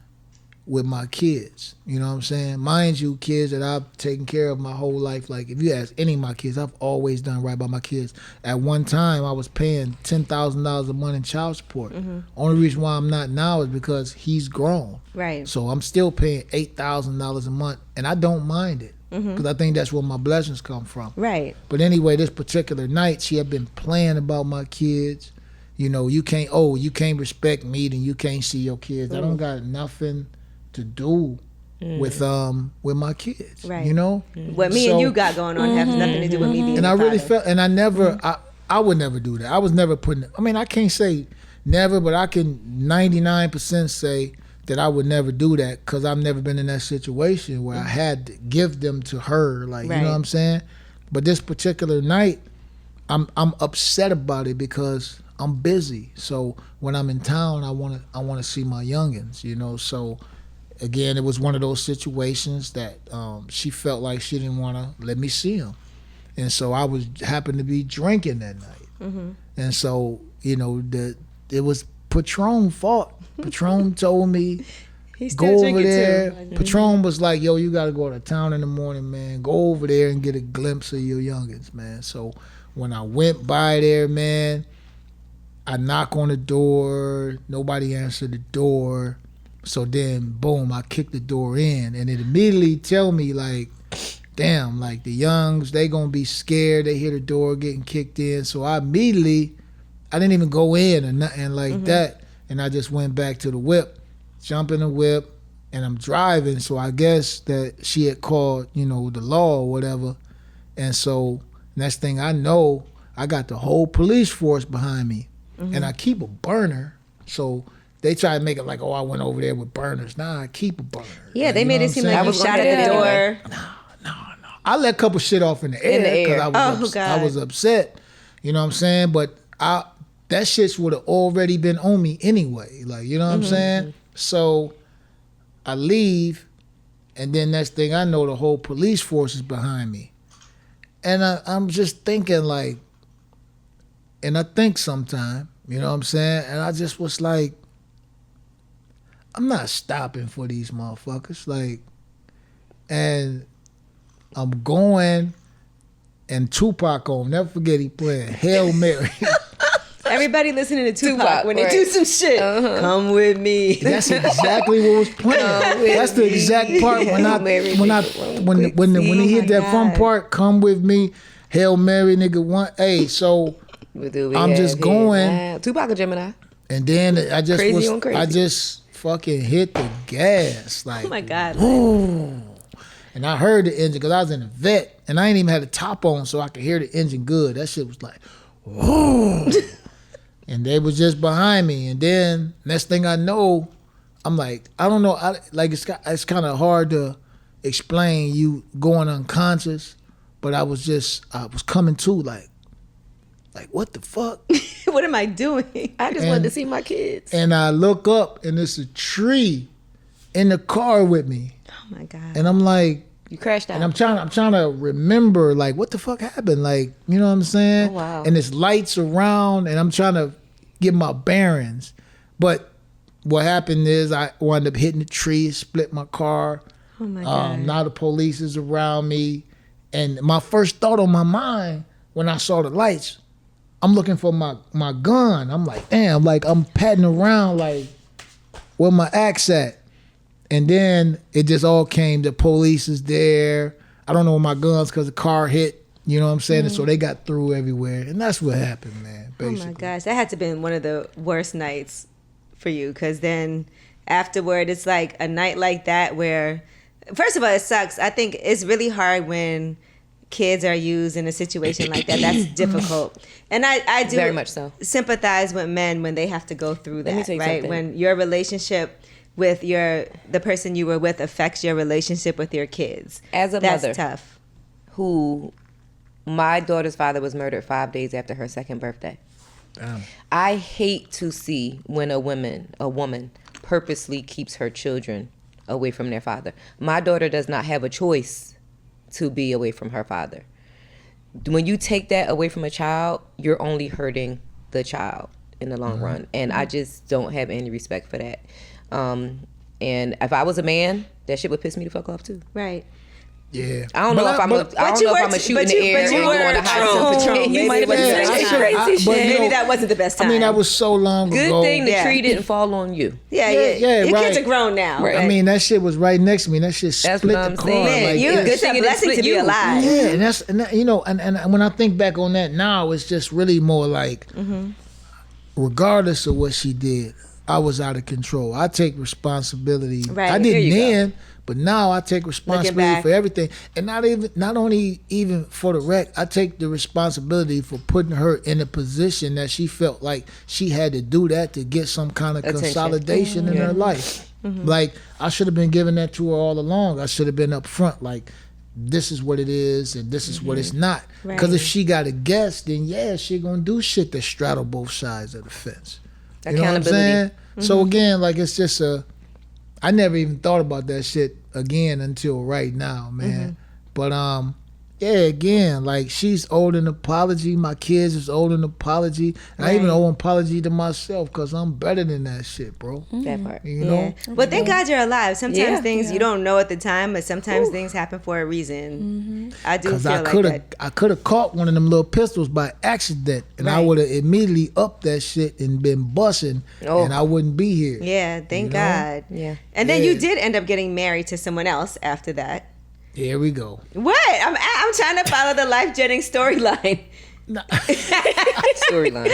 with my kids. You know what I'm saying? Mind you, kids that I've taken care of my whole life. Like, if you ask any of my kids, I've always done right by my kids. At one time, I was paying $10,000 a month in child support. Only reason why I'm not now is because he's grown.
Right.
So I'm still paying $8,000 a month, and I don't mind it because I think that's where my blessings come from.
Right.
But anyway, this particular night, she had been playing about my kids. You know, you can't respect me, then you can't see your kids. I don't got nothing to do with my kids.
Right.
You know?
What me and you got going on has nothing to do with me being
And
a
I really
father.
felt, and I never, I would never do that. I was never putting, I mean, I can't say never, but I can 99% say that I would never do that because I've never been in that situation where I had to give them to her. Like, you know what I'm saying? But this particular night, I'm upset about it because I'm busy. So when I'm in town, I want to see my youngins, you know? So again, it was one of those situations that she felt like she didn't want to let me see him. And so I happened to be drinking that night. And so, you know, it was Patron's fault. Patron told me,
He's still
go over
drinking
there.
too.
Patron was like, yo, you got to go to town in the morning, man. Go over there and get a glimpse of your youngins, man. So when I went by there, man, I knock on the door. Nobody answered the door. So then, boom, I kicked the door in, and it immediately tell me, like, damn, like, the youngs, they gonna be scared. They hear the door getting kicked in. So I didn't even go in or nothing like that. And I just went back to the whip, jump in the whip, and I'm driving. So I guess that she had called, you know, the law or whatever. And so next thing I know, I got the whole police force behind me. And I keep a burner. So they try to make it like, oh, I went over there with burners. Nah, I keep a burner.
Yeah,
Like,
they
you know
made
what
it
I'm
seem
saying?
like you shot at the door.
No. I let a couple shit off in the air because I was upset. You know what I'm saying? But that shit would have already been on me anyway. Like, you know what I'm saying? So I leave, and then next thing I know, the whole police force is behind me. And I'm just thinking, like, and I think sometime, you know what I'm saying? And I just was like, I'm not stopping for these motherfuckers. Like, and I'm going, and Tupac on. Never forget he playing Hail Mary.
Everybody listening to Tupac when they
right.
do some shit. Come with me.
That's exactly what was playing. That's the exact part when he hit that fun part. Come with me, Hail Mary, nigga. Hey, so I'm just going.
Tupac a Gemini.
And then I just
Crazy.
I just fucking hit the gas like.
Oh my God.
Boom. And I heard the engine because I was in the vet and I ain't even had the top on so I could hear the engine good. That shit was like, whoa. And they was just behind me. And then next thing I know, I'm like, I don't know. It's kind of hard to explain you going unconscious, but I was coming to like what the fuck?
What am I doing?
I just wanted to see my kids.
And I look up and it's a tree in the car with me.
Oh my God.
And I'm like,
You crashed out.
and I'm trying to remember like what the fuck happened, like, you know what I'm saying?
Oh, wow.
And there's lights around and I'm trying to get my bearings. But what happened is I wound up hitting the tree, split my car.
Oh my God.
Now the police is around me. And my first thought on my mind when I saw the lights, I'm looking for my gun. I'm like, damn, like I'm patting around like where my axe at. And then it just all came, the police is there. I don't know where my gun's because the car hit, you know what I'm saying? And so they got through everywhere. And that's what happened, man, basically.
Oh my gosh, that had to have been one of the worst nights for you, because then afterward, it's like a night like that where, first of all, it sucks. I think it's really hard when kids are used in a situation like that. That's difficult. And I do
Very much so.
sympathize with men when they have to go through
Let me
that,
tell you
right?
something.
When your relationship with the person you were with affects your relationship with your kids.
As a
That's
mother
tough.
who my daughter's father was murdered 5 days after her second birthday.
Damn.
I hate to see when a woman purposely keeps her children away from their father. My daughter does not have a choice to be away from her father. When you take that away from a child, you're only hurting the child in the long run. And I just don't have any respect for that. And if I was a man, that shit would piss me the fuck off too.
Right.
Yeah.
I don't know if I'm a shoot in the air and going to high
Patrol.
You might have been
Yeah,
saying
I
crazy
should-
shit.
but you
Maybe
know,
that wasn't the best time.
I mean, that was so long
Good
ago.
thing the
Yeah.
tree didn't fall on you.
Yeah.
Yeah,
Your
right.
kids are grown now.
Right.
I mean, that shit was right next to me. That shit
That's
split
what
the
I'm
car.
saying.
Man,
Like,
you
it's-
good thing, blessing to be alive.
Yeah, and that, you know, and when I think back on that now, it's just really more like, regardless of what she did, I was out of control. I take responsibility.
Right.
I
There
didn't
you go.
then, but now I take responsibility
back.
for everything, and not only even for the wreck. I take the responsibility for putting her in a position that she felt like she had to do that to get some kind of
Attention.
consolidation in her life. Like I should have been giving that to her all along. I should have been up front, like, this is what it is and this is what it's not. Because if
Right.
she got a guess, then yeah, she gonna do shit that straddle both sides of the fence. You know what I'm
Accountability.
saying? So again, like, it's just I never even thought about that shit again until right now, man. But yeah, again, like, she's owed an apology. My kids is owed an apology. And I even owe an apology to myself because I'm better than that shit, bro.
That part.
You know?
Yeah. Well, thank God you're alive. Sometimes
Yeah.
things you don't know at the time, but sometimes things happen for a reason. I do
Because
feel like that.
I could have caught one of them little pistols by accident, and I
Right.
would have immediately upped that shit and been busting,
Oh.
and I wouldn't be here.
Yeah, thank
You know?
God.
Yeah.
And then
Yeah.
you did end up getting married to someone else after that.
Here we go.
What? I'm trying to follow the Lyfe Jennings storyline.
Storyline.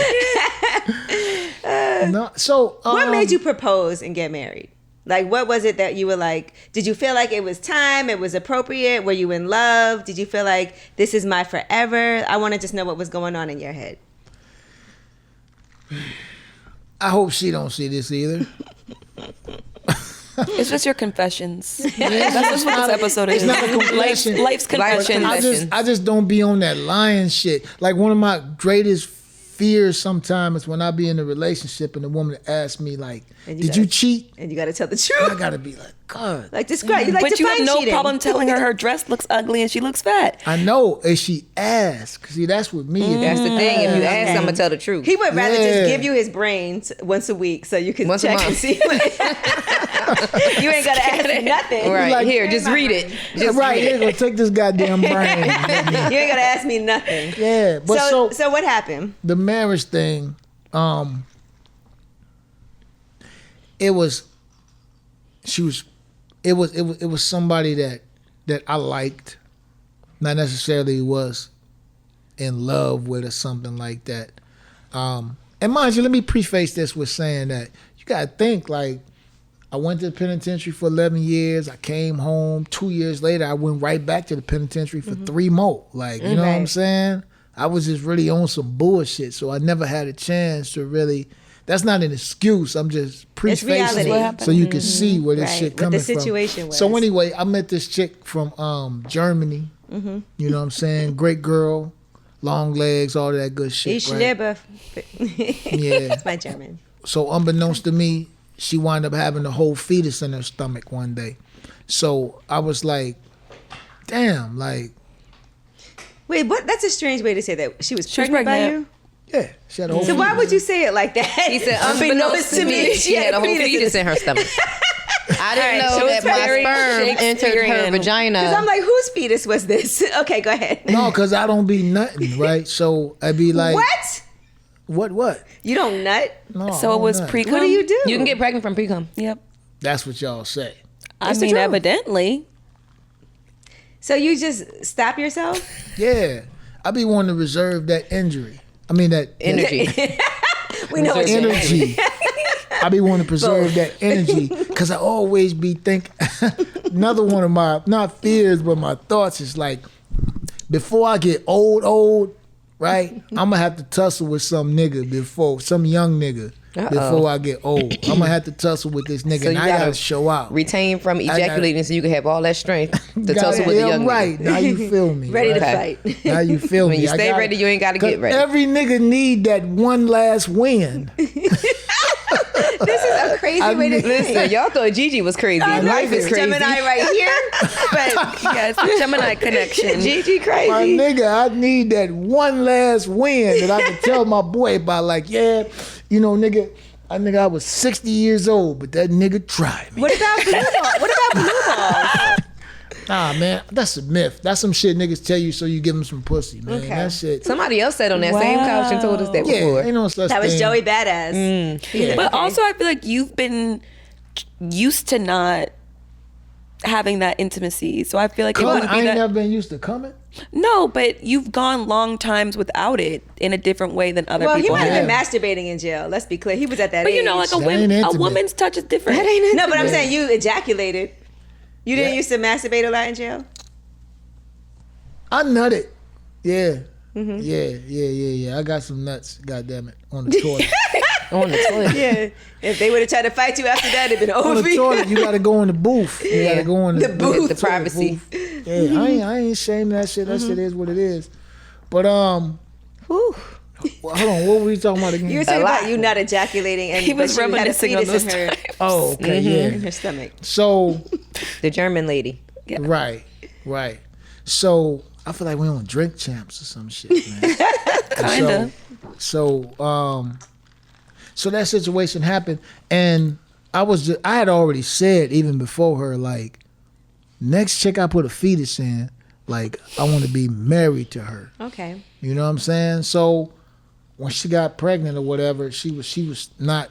No, so
What made you propose and get married? Like, what was it that you were like? Did you feel like it was time? It was appropriate? Were you in love? Did you feel like this is my forever? I want to just know what was going on in your head.
I hope she don't see this either.
It's just your confessions. That's just what this episode is.
It's not a confession.
Life's confessions.
I just don't be on that lying shit. Like, one of my greatest fears sometimes is when I be in a relationship and the woman asks me like,
And you
"Did
gotta-
you cheat?"
And you got to tell the
I
truth.
gotta be like, God.
Like describe. You like
But you have
define
no
cheating.
problem telling her dress looks ugly and she looks fat.
I know, and she asked. See, that's with me.
That's the thing. If you ask,
Okay.
I'm gonna tell the truth.
He would rather
Yeah.
just give you his brains once a week so you can
Once a
check and
month.
see. You ain't gotta ask nothing.
Right
Like,
here, just read it. Just
Right,
read
here,
it.
go take this goddamn brain.
You ain't gotta ask me nothing.
Yeah, but
So what happened?
the marriage thing, it was somebody that I liked, not necessarily was in love with or something like that. And mind you, let me preface this with saying that you gotta think, like, I went to the penitentiary for 11 years. I came home 2 years later. I went right back to the penitentiary for 3 more. Like, you know what I'm
Right.
saying? I was just really on some bullshit, so I never had a chance to really. That's not an excuse. I'm just prefacing
reality.
it so you can see where this
Right.
shit
What
coming
the situation
from.
was.
So anyway, I met this chick from Germany. You know what I'm saying? Great girl, long legs, all that good shit.
Ich
right?
liebe.
Yeah.
That's my German.
So unbeknownst to me, she wound up having a whole fetus in her stomach one day. So I was like, damn, like,
Wait, what? That's a strange way to say that. She was
She was
pregnant by
pregnant.
you?
yeah, she had a whole
So why
fetus.
would you say it like that?
He said, unbeknownst to me, she had a whole fetus in her stomach. I didn't
All right, so
know
it's
that my
very
sperm entered her
Shakespearean.
vagina.
Because I'm like, whose fetus was this? Okay, go ahead.
No, because I don't be nutting, right? So I'd be like,
What?
What?
You don't nut?
No, I
So it
don't
was
nut.
pre-cum?
What do you do?
You can get pregnant from pre-cum.
Yep.
That's what y'all say.
I
It's the
mean,
truth.
evidently.
So you just stop yourself?
Yeah, I be wanting to reserve that injury. I mean that
Energy.
We know what you mean.
energy. I be wanting to preserve that energy because I always be think. Another one of my not fears, but my thoughts is like, before I get old, right? I'm gonna have to tussle with some nigga before some young nigga before I get old. I'm gonna have to tussle with this nigga,
So
and
you
I gotta
gotta
show out.
Retain from ejaculating so you can have all that strength to tussle with the
Goddamn
young
right.
nigga.
Now you feel me.
Ready to
right?
fight.
Now you feel
When
me.
you
I
stay
gotta-
ready, you ain't gotta get
'cause
ready.
Every nigga need that one last win.
This is a crazy way to
Listen,
think.
y'all thought Gigi was crazy.
I know
Life is
it's
crazy.
Gemini right here, but
Yeah, it's the Gemini connection.
Gigi
My
crazy.
nigga, I need that one last win that I can tell my boy about. Like, yeah, you know, nigga, I was 60 years old, but that nigga tried me.
what about blue ball? What about blue balls?
Nah, man, that's a myth. That's some shit niggas tell you so you give them some pussy, man.
Okay.
That shit.
Somebody else sat on that same couch and told us that
Yeah,
before.
ain't no such
That was
thing.
Joey Badass.
Yeah.
But also, I feel like you've been used to not having that intimacy. So I feel like it
Come,
wouldn't
I
be
ain't
that.
never been used to coming.
No, but you've gone long times without it in a different way than other
Well, he
people
might
have.
have been masturbating in jail. Let's be clear. He was at that
But
age.
you know, like
That ain't
a
intimate.
woman's touch is different.
No, but I'm saying you ejaculated. You didn't
Yeah.
used to masturbate a lot in jail?
I nutted. Yeah. Yeah. I got some nuts, goddamn it, on the toilet.
On the toilet.
Yeah. If they would have tried to fight you after that, it'd been over.
On the toilet, you gotta go in the booth. You gotta go in
The booth.
The privacy.
Yeah, I ain't ashamed of that shit. That shit is what it is. But
Whew.
well, hold on, what were we talking about again?
You were talking about you not ejaculating, and
He was
but you had a
reminiscing on
fetus
those
in her,
times.
Oh, okay,
in
yeah.
her stomach.
So
The German lady.
right. So I feel like we on Drink Champs or some shit, man.
Kinda.
So that situation happened, and I had already said even before her, like, next chick I put a fetus in, like, I want to be married to her.
Okay.
You know what I'm saying? So when she got pregnant or whatever, she was not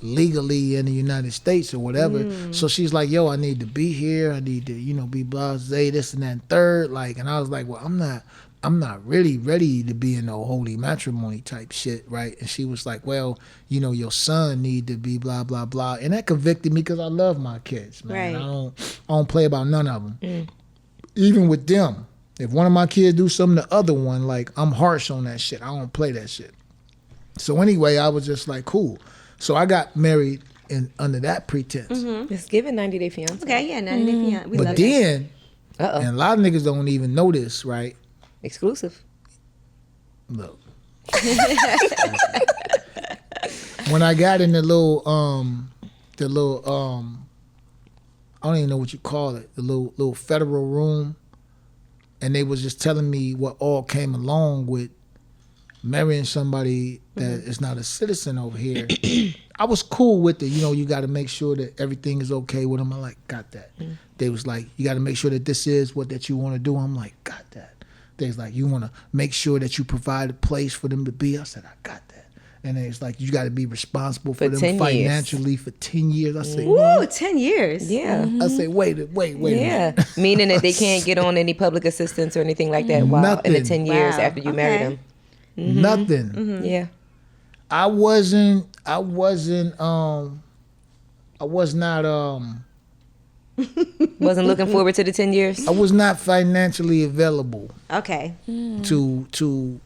legally in the United States or whatever. So she's like, yo, I need to be here. I need to, be blasé, this and that and third. Like, and I was like, well, I'm not really ready to be in no holy matrimony type shit, right? And she was like, well, your son need to be blah, blah, blah. And that convicted me because I love my kids, man.
Right.
I don't play about none of them. Even with them. If one of my kids do something to the other one, like, I'm harsh on that shit. I don't play that shit. So anyway, I was just like, cool. So I got married under that pretense.
It's giving 90 Day Fiance.
Okay, yeah, 90 Day Fiancé. We
But
love
then,
Uh-oh.
and a lot of niggas don't even know this, right?
Exclusive.
Look. When I got in the little I don't even know what you call it, the little federal room, and they was just telling me what all came along with marrying somebody that is not a citizen over here. I was cool with it. You know, you got to make sure that everything is okay with them. I'm like, got that. They was like, you got to make sure that this is what that you want to do. I'm like, got that. They was like, you want to make sure that you provide a place for them to be. I said, I got that. And it's like, you got to be responsible for them financially for 10 years. I say,
woo, 10 years.
Yeah.
I say, wait a minute.
Meaning that they can't get on any public assistance or anything like that while in the 10 years after you marry them.
Nothing.
Yeah.
I was not
Wasn't looking forward to the 10 years?
I was not financially available
Okay.
to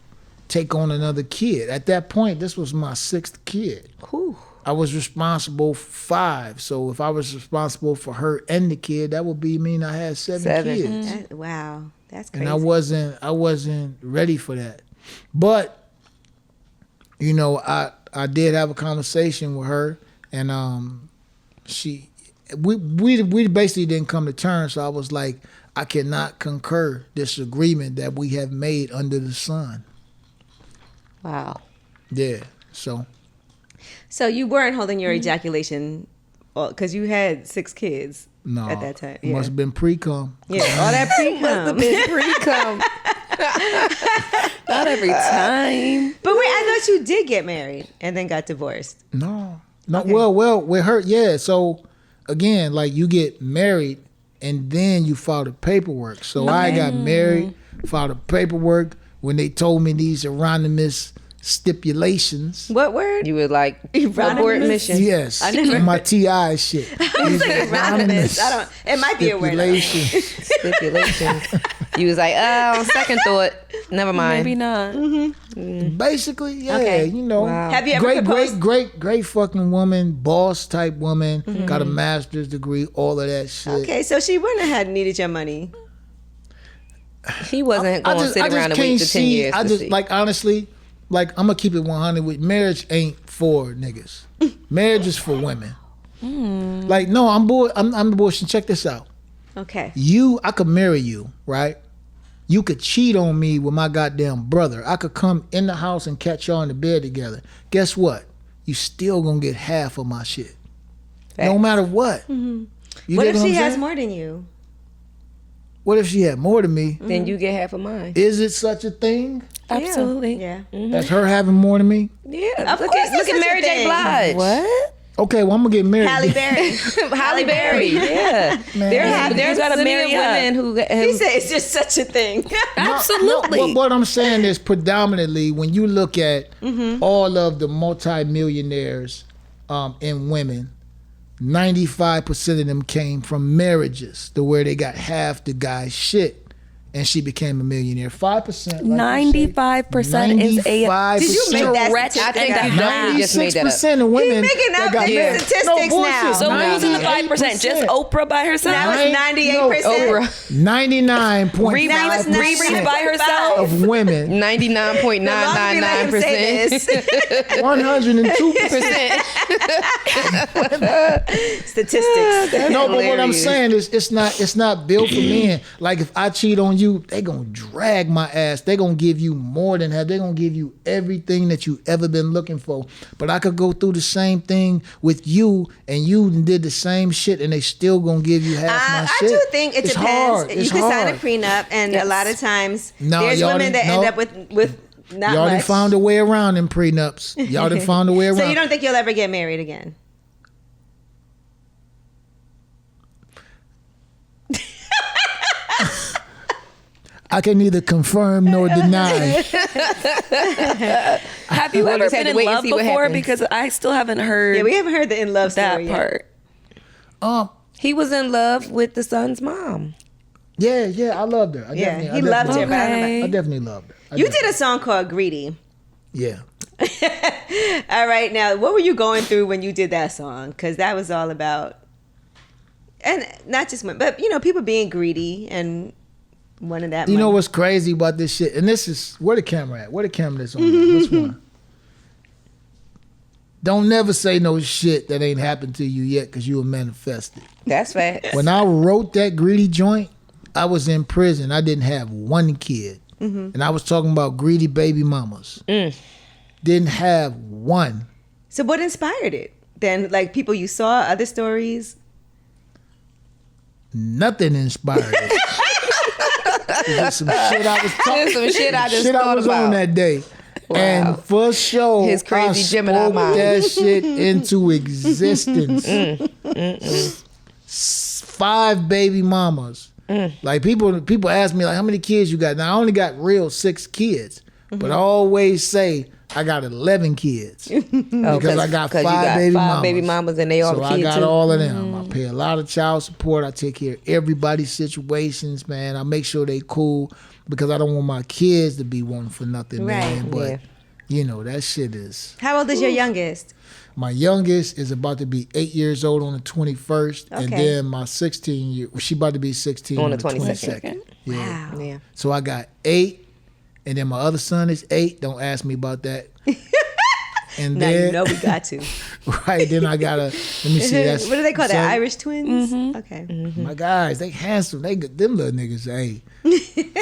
take on another kid. At that point, this was my 6th kid.
Whew.
I was responsible for 5. So if I was responsible for her and the kid, that would mean I had 7 kids.
Wow. That's crazy.
And I wasn't ready for that. But you know, I did have a conversation with her, and we basically didn't come to terms. So I was like, I cannot concur this agreement that we have made under the sun.
Wow.
Yeah. So
you weren't holding your ejaculation because you had 6 kids
no,
at that time.
It must have been pre-cum.
Yeah, all that pre-cum.
Pre-cum.
Not every time.
But wait, I thought you did get married and then got divorced.
No.
Okay.
Well, with her, yeah. So again, like, you get married and then you file the paperwork. So I got married, filed the paperwork. When they told me these anonymous stipulations.
What word?
You were like, abort mission.
Yes, my TI shit.
Anonymous. It might be a word.
Stipulations. You was like, second thought, never mind.
Maybe not.
Basically, yeah.
Okay.
You know,
Wow.
Have you ever proposed?
great fucking woman, boss type woman, got a master's degree, all of that shit.
Okay, so she wouldn't have needed your money.
He wasn't going to sit around and wait for 10 years.
Like, honestly, like, I'm gonna keep it 100 with marriage ain't for niggas. Marriage is for women. Like, no, I'm the bullshit. Check this out.
Okay.
I could marry you, right? You could cheat on me with my goddamn brother. I could come in the house and catch y'all in the bed together. Guess what? You still gonna get half of my shit. No matter what. You
What
dig
if she
I'm
has
saying?
more than you?
What if she had more than me?
Then you get half of mine.
Is it such a thing?
Absolutely.
Yeah.
That's her having more than me?
Yeah.
Of
Look
course
at
there's
Mary
such a
J.
thing.
Blige.
What?
Okay, well, I'm gonna get married.
Halle Berry.
Halle Berry. Yeah.
Man.
There's
gotta
plenty
marry
of
up.
women who
He said it's just such a thing.
Absolutely.
No, what I'm saying is predominantly when you look at all of the multimillionaires in women, 95% of them came from marriages to where they got half the guy's shit. And she became a millionaire. 5%.
95% is a
95%.
Did you make that
stretch.
statistic?
I think you definitely just made that up.
96% of women.
He's making up
that got
statistics
married.
now.
bullshit.
So who's in the 5%?
98%.
Just Oprah by herself?
Now it's 98%.
Oprah.
Riri by herself?
of women.
99.999%.
102%.
Statistics.
No, but what I'm
hilarious.
saying is it's not built for men. Like, if I cheat on you, they gonna drag my ass. They gonna give you more than that. They gonna give you everything that you ever been looking for. But I could go through the same thing with you, and you did the same shit, and they still gonna give you half my
I
shit.
do think it
It's
depends.
hard.
You
It's
can sign a
hard.
prenup, and a lot of times
No,
there's
y'all
women that
didn't-
end
no.
up with not
Y'all done
much.
found a way around them prenups. Y'all done found a way around.
So you don't think you'll ever get married again?
I can neither confirm nor deny.
Have you
We'll
ever
just have
been
to
in
wait and
love
see what
before?
happens.
Because I still haven't heard
Yeah, we haven't heard the in love
that
story yet.
part.
He was in love with the son's mom.
Yeah, I loved her.
Yeah, he loved her, but I don't know.
I definitely loved her.
You did a song called Greedy.
Yeah.
All right, now what were you going through when you did that song? Because that was all about, and not just women, but people being greedy and wanting that.
You know
money.
what's crazy about this shit? And this is where the camera at? Where the camera is on? Which one? Don't never say no shit that ain't happened to you yet because you will manifest it.
That's fact.
When I wrote that greedy joint, I was in prison. I didn't have one kid. And I was talking about greedy baby mamas. Didn't have one.
So what inspired it? Then, like, people you saw, other stories?
Nothing inspired it. It was some shit I was talking.
Some shit I just
shit I
thought
was
about.
on that day.
Wow.
And for sure,
His crazy
I
Gemini
spoke
mind.
that shit into existence. 5 baby mamas. Like people ask me like, how many kids you got? Now I only got real 6 kids, but I always say I got 11 kids because I got 5 baby mamas.
And they all
So
kids
I got
too.
all of them. I pay a lot of child support. I take care of everybody's situations, man. I make sure they cool because I don't want my kids to be wanting for nothing, man.
Right.
But
Yeah.
you know, that shit is.
How old is your youngest?
My youngest is about to be 8 years old on the 21st, and
Okay.
then my 16 she about to be 16
On
on
the
the
22nd.
22nd. Yeah.
Wow.
Yeah.
So I got 8, and then my other son is 8. Don't ask me about that. And
Now
then,
you know we got to.
right, then I gotta, let me see. That's
What do they call that?
son-
Irish twins? Okay.
My guys, they handsome. They good. Them little niggas, hey.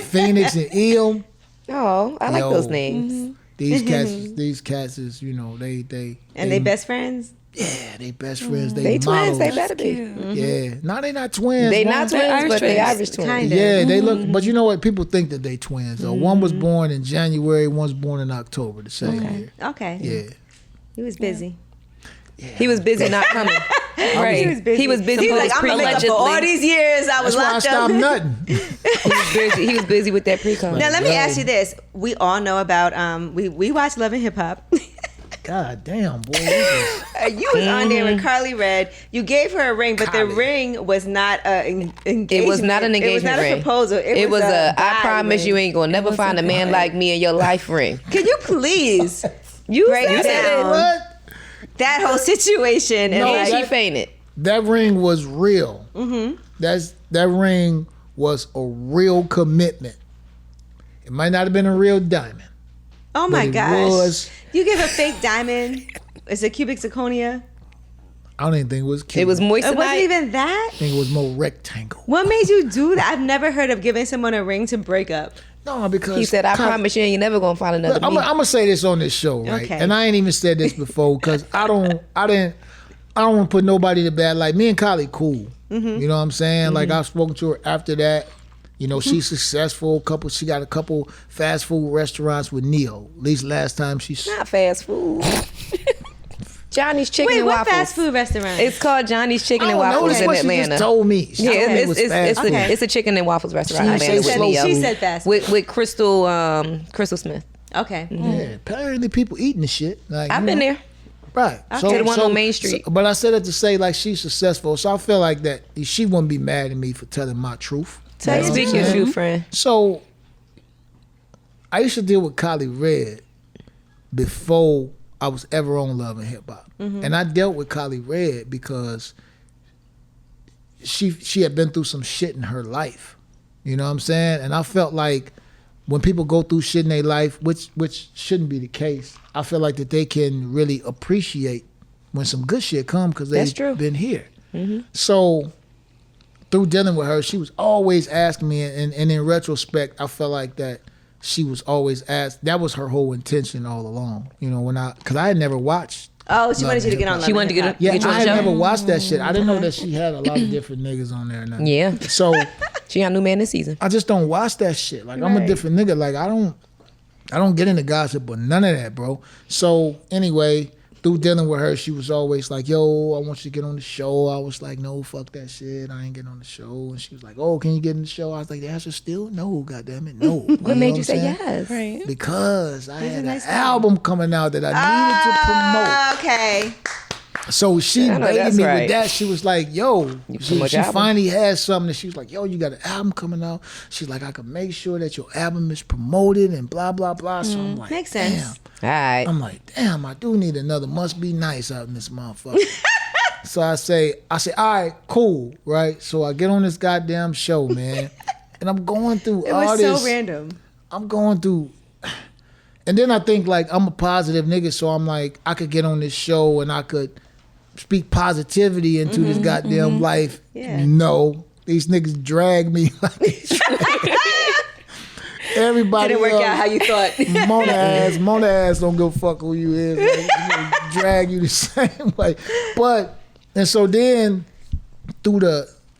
Phoenix and Elam.
Oh, I like
Yo.
those names.
These cats is, you know,
And they best friends?
Yeah, they best friends.
They twins.
models.
They better be.
Yeah. No, they not twins.
They
One-
not twins,
Irish
but they
twins.
Irish twins.
Kinda.
Yeah, they look, but you know what? People think that they twins, though. One was born in January, one's born in October the same year.
Okay.
Yeah.
He was busy.
He was busy not coming. Right.
He was busy.
He was busy
He was
with
like,
his
I'm gonna make up for all these years I was
That's why I
locked
stopped
up.
nutting.
He was busy with that pre-com.
Now let me
Yo.
ask you this: we all know about we watch Love and Hip Hop.
God damn, boy. This
You was on there with Klie Red. You gave her a ring, but the
Klie.
ring was not an engagement.
It was not an engagement
It was not
ring.
a proposal.
It was a I promise
ring.
you ain't gonna never find a man like me in your life ring.
Can you please
You
break
said it.
down
what?
that whole situation? And
No,
And
like,
she fainted.
That ring was real. That ring was a real commitment. It might not have been a real diamond.
oh my
but it
gosh,
was-
you give a fake diamond. It's a cubic zirconia.
I don't even think it was cute.
It was
It
moissanite.
wasn't even that.
I think it was more rectangle.
What made you do that? I've never heard of giving someone a ring to break up.
No, because
He said, I
Kyle-
promise you ain't never gonna find another
I'm
me.
gonna say this on this show, right?
Okay.
And I ain't even said this before because I don't want to put nobody to bad. Like me and Klie cool. You know what I'm saying? Like I've spoken to her after that. You know, she's successful. She got a couple fast food restaurants with Neo. At least last time she.
Not fast food. Johnny's Chicken
Wait,
and
what
Waffles.
fast food restaurant?
It's called Johnny's Chicken and
I don't know.
Waffles
That's
in
what she
Atlanta.
just told me. She told me
Yeah,
it was fast food.
Okay.
it's a chicken and waffles restaurant in
She
Atlanta
said
with
slow
Neo.
She said fast food.
With Crystal Smith.
Okay.
Yeah, apparently people eating the shit. Like,
I've
you
been
know.
there.
Right.
To the one on Main Street.
But I said it to say like she's successful, so I feel like that she wouldn't be mad at me for telling my truth.
Tell you
know what
speak
I'm
your
saying?
truth, friend.
So I used to deal with Klie Red before I was ever on Love and Hip Hop, and I dealt with Klie Red because she had been through some shit in her life. You know what I'm saying? And I felt like when people go through shit in their life, which shouldn't be the case, I feel like that they can really appreciate when some good shit come because
That's
they've
true.
been here. So through dealing with her, she was always asking me, and in retrospect, I felt like that she was always asked. That was her whole intention all along. You know, because I had never watched.
Oh, she wanted you to get on.
She wanted to get
Yeah,
you on
I
the
had
show.
never watched that shit. I didn't know that she had a lot of different niggas on there. Now.
Yeah.
So
She got a new man this season.
I just don't watch that shit. Like I'm a
Right.
different nigga. Like I don't get into gossip or none of that, bro. So anyway, through dealing with her, she was always like, yo, I want you to get on the show. I was like, no, fuck that shit. I ain't getting on the show. And she was like, oh, can you get in the show? I was like, the answer still no, goddammit, no.
What made you say
saying?
yes?
Right.
Because I had
nice
an album coming out that I needed to promote.
Okay.
So she
I know
baited
that's
me
right.
with that. She was like, yo,
promote
she
your album.
finally had something. And she was like, yo, you got an album coming out. She's like, I can make sure that your album is promoted and blah, blah, blah. So I'm like,
Makes sense.
damn.
All right.
I'm like, damn, I do need another Must Be Nice out in this motherfucker. So I say, all right, cool, right? So I get on this goddamn show, man. And I'm going through
It
all
was
this.
so random.
I'm going through, And then I think like I'm a positive nigga, so I'm like I could get on this show and I could speak positivity into this goddamn life.
Yeah.
No, these niggas drag me. Everybody
Didn't work out how you thought.
Mona ass don't give a fuck who you is. Like, drag you the same way. And so then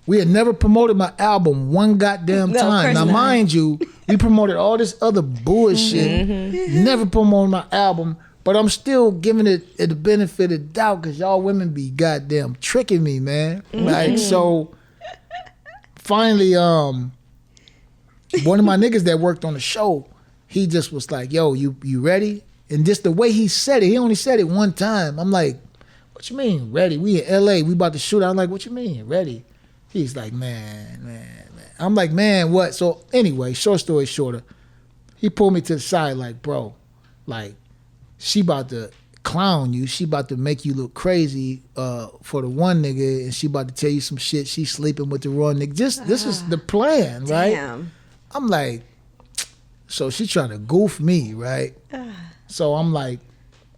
we had never promoted my album one goddamn time. Now, mind you, we promoted all this other bullshit. Never promoted my album, but I'm still giving it the benefit of the doubt because y'all women be goddamn tricking me, man. Like, so finally, one of my niggas that worked on the show, he just was like, yo, you ready? And just the way he said it, he only said it one time. I'm like, what you mean, ready? We in LA, we about to shoot. I'm like, what you mean, ready? He's like, man. I'm like, man, what? So anyway, short story shorter, he pulled me to the side like, bro, like, she about to clown you. She about to make you look crazy for the one nigga, and she about to tell you some shit. She sleeping with the wrong nigga. This is the plan, right?
Damn.
I'm like, so she trying to goof me, right? So I'm like,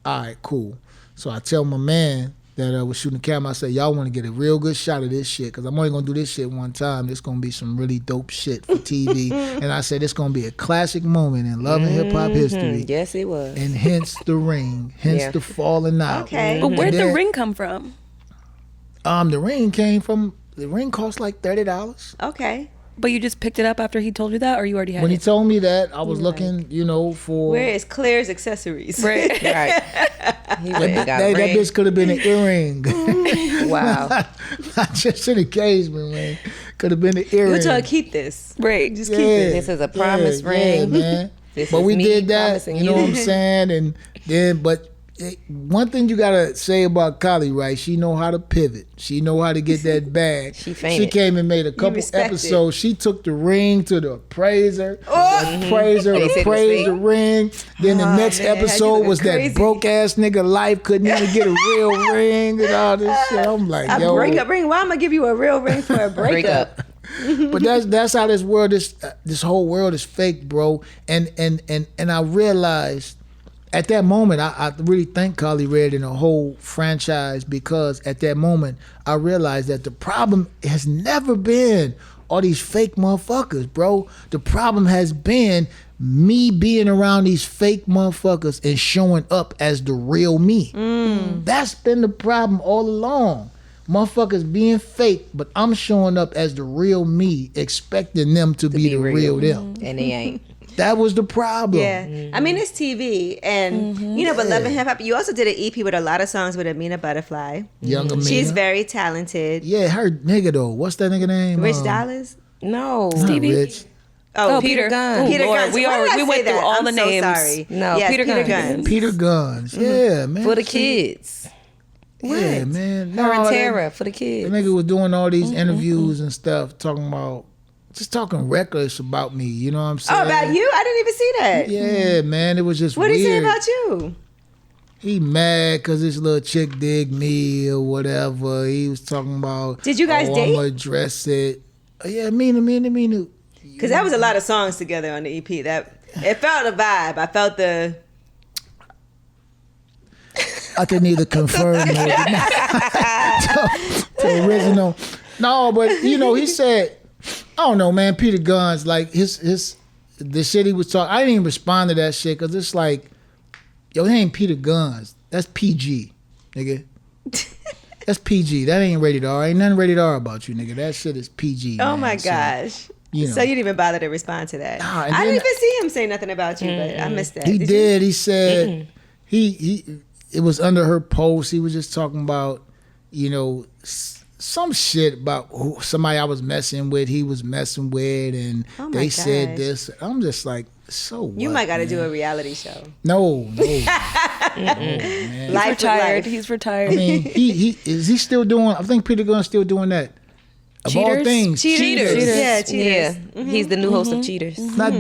all right, cool. So I tell my man that was shooting the camera, I said, y'all want to get a real good shot of this shit, because I'm only going to do this shit one time. This going to be some really dope shit for TV. And I said, it's going to be a classic moment in love and hip-hop history.
Yes, it was.
And hence the ring, hence the falling out.
Okay.
But where'd the ring come from?
The ring cost like $30.
Okay.
But you just picked it up after he told you that, or you already had
When he
it?
told me that, I was looking, for...
Where is Claire's accessories?
Right.
Right. He went and got
that
ring.
bitch could have been an earring.
Wow.
Not just an engagement ring. Could have been an earring.
You told her keep this.
Right.
Just keep it.
This is a promise ring.
Yeah, man.
This
But
is
we
me
did that,
promising
you know what I'm saying? And then, one thing you gotta say about Klie, right? She know how to pivot. She know how to get that bag.
She fainted.
She came and made a couple
respect
episodes. She took the ring to the appraiser.
Oh!
The appraiser
They said
appraised the
mistake.
ring. Then the next
man, had you
episode
looking
was
crazy.
that broke ass nigga Lyfe couldn't even get a real ring and all this shit. I'm like,
A
yo.
breakup ring? Why am I gonna give you a real ring for a breakup?
Break up.
But that's how this world is. This whole world is fake, bro. And I realized at that moment, I really thank Klie Red and the whole franchise, because at that moment I realized that the problem has never been all these fake motherfuckers, bro. The problem has been me being around these fake motherfuckers and showing up as the real me. That's been the problem all along. Motherfuckers being fake, but I'm showing up as the real me, expecting them to be the real them.
And they ain't.
That was the problem.
Yeah. I mean, it's TV. And, but Love and Hip Hop, you also did an EP with a lot of songs with Amina Butterfly.
Young Amina.
She's very talented.
Yeah, her nigga though. What's that nigga name?
Rich Dollars?
No.
Not
Stevie?
Rich.
Oh,
Peter Gunn.
Peter
Lord,
Guns.
we
Why did I
went
say
through
that?
all
I'm
the
so
names.
sorry.
No,
Yes,
Peter Guns.
Guns.
Peter Guns. Yeah, man.
For the kids.
Yeah, man.
Her and
that-
Tara for the
The
kids.
nigga was doing all these interviews and stuff, talking reckless about me. You know what I'm saying?
Oh, about you? I didn't even see that.
Yeah, man. It was just
What
weird.
did he say about you?
He mad because this little chick dig me or whatever. He was talking about.
Did you guys date?
I'm gonna dress it. Yeah, Amina.
Because that was a lot of songs together on the EP. That it felt a vibe. I felt the.
I can neither confirm nor deny the original. No, but he said, I don't know, man. Peter Guns, like the shit he was talking. I didn't even respond to that shit because it's like, yo, he ain't Peter Guns. That's PG, nigga. That's PG. That ain't rated R. Ain't nothing rated R about you, nigga. That shit is PG.
Oh
man.
my
So,
gosh.
So
you didn't even bother to respond to that.
Nah, and
I
then-
didn't even see him say nothing about you, but I missed that.
He
you?
did. He said he it was under her post. He was just talking about, some shit about somebody I was messing with. He was messing with, and
Oh my
they said
gosh.
this. I'm just like, so what?
You might got to
man?
do a reality show.
No.
Life with
Retired.
life.
He's retired.
I mean, he is he still doing? I think Peter Gunn's still doing that. Of all
Cheaters?
things,
Cheaters. Yeah, Cheaters.
Yeah. He's the new host of Cheaters.
Not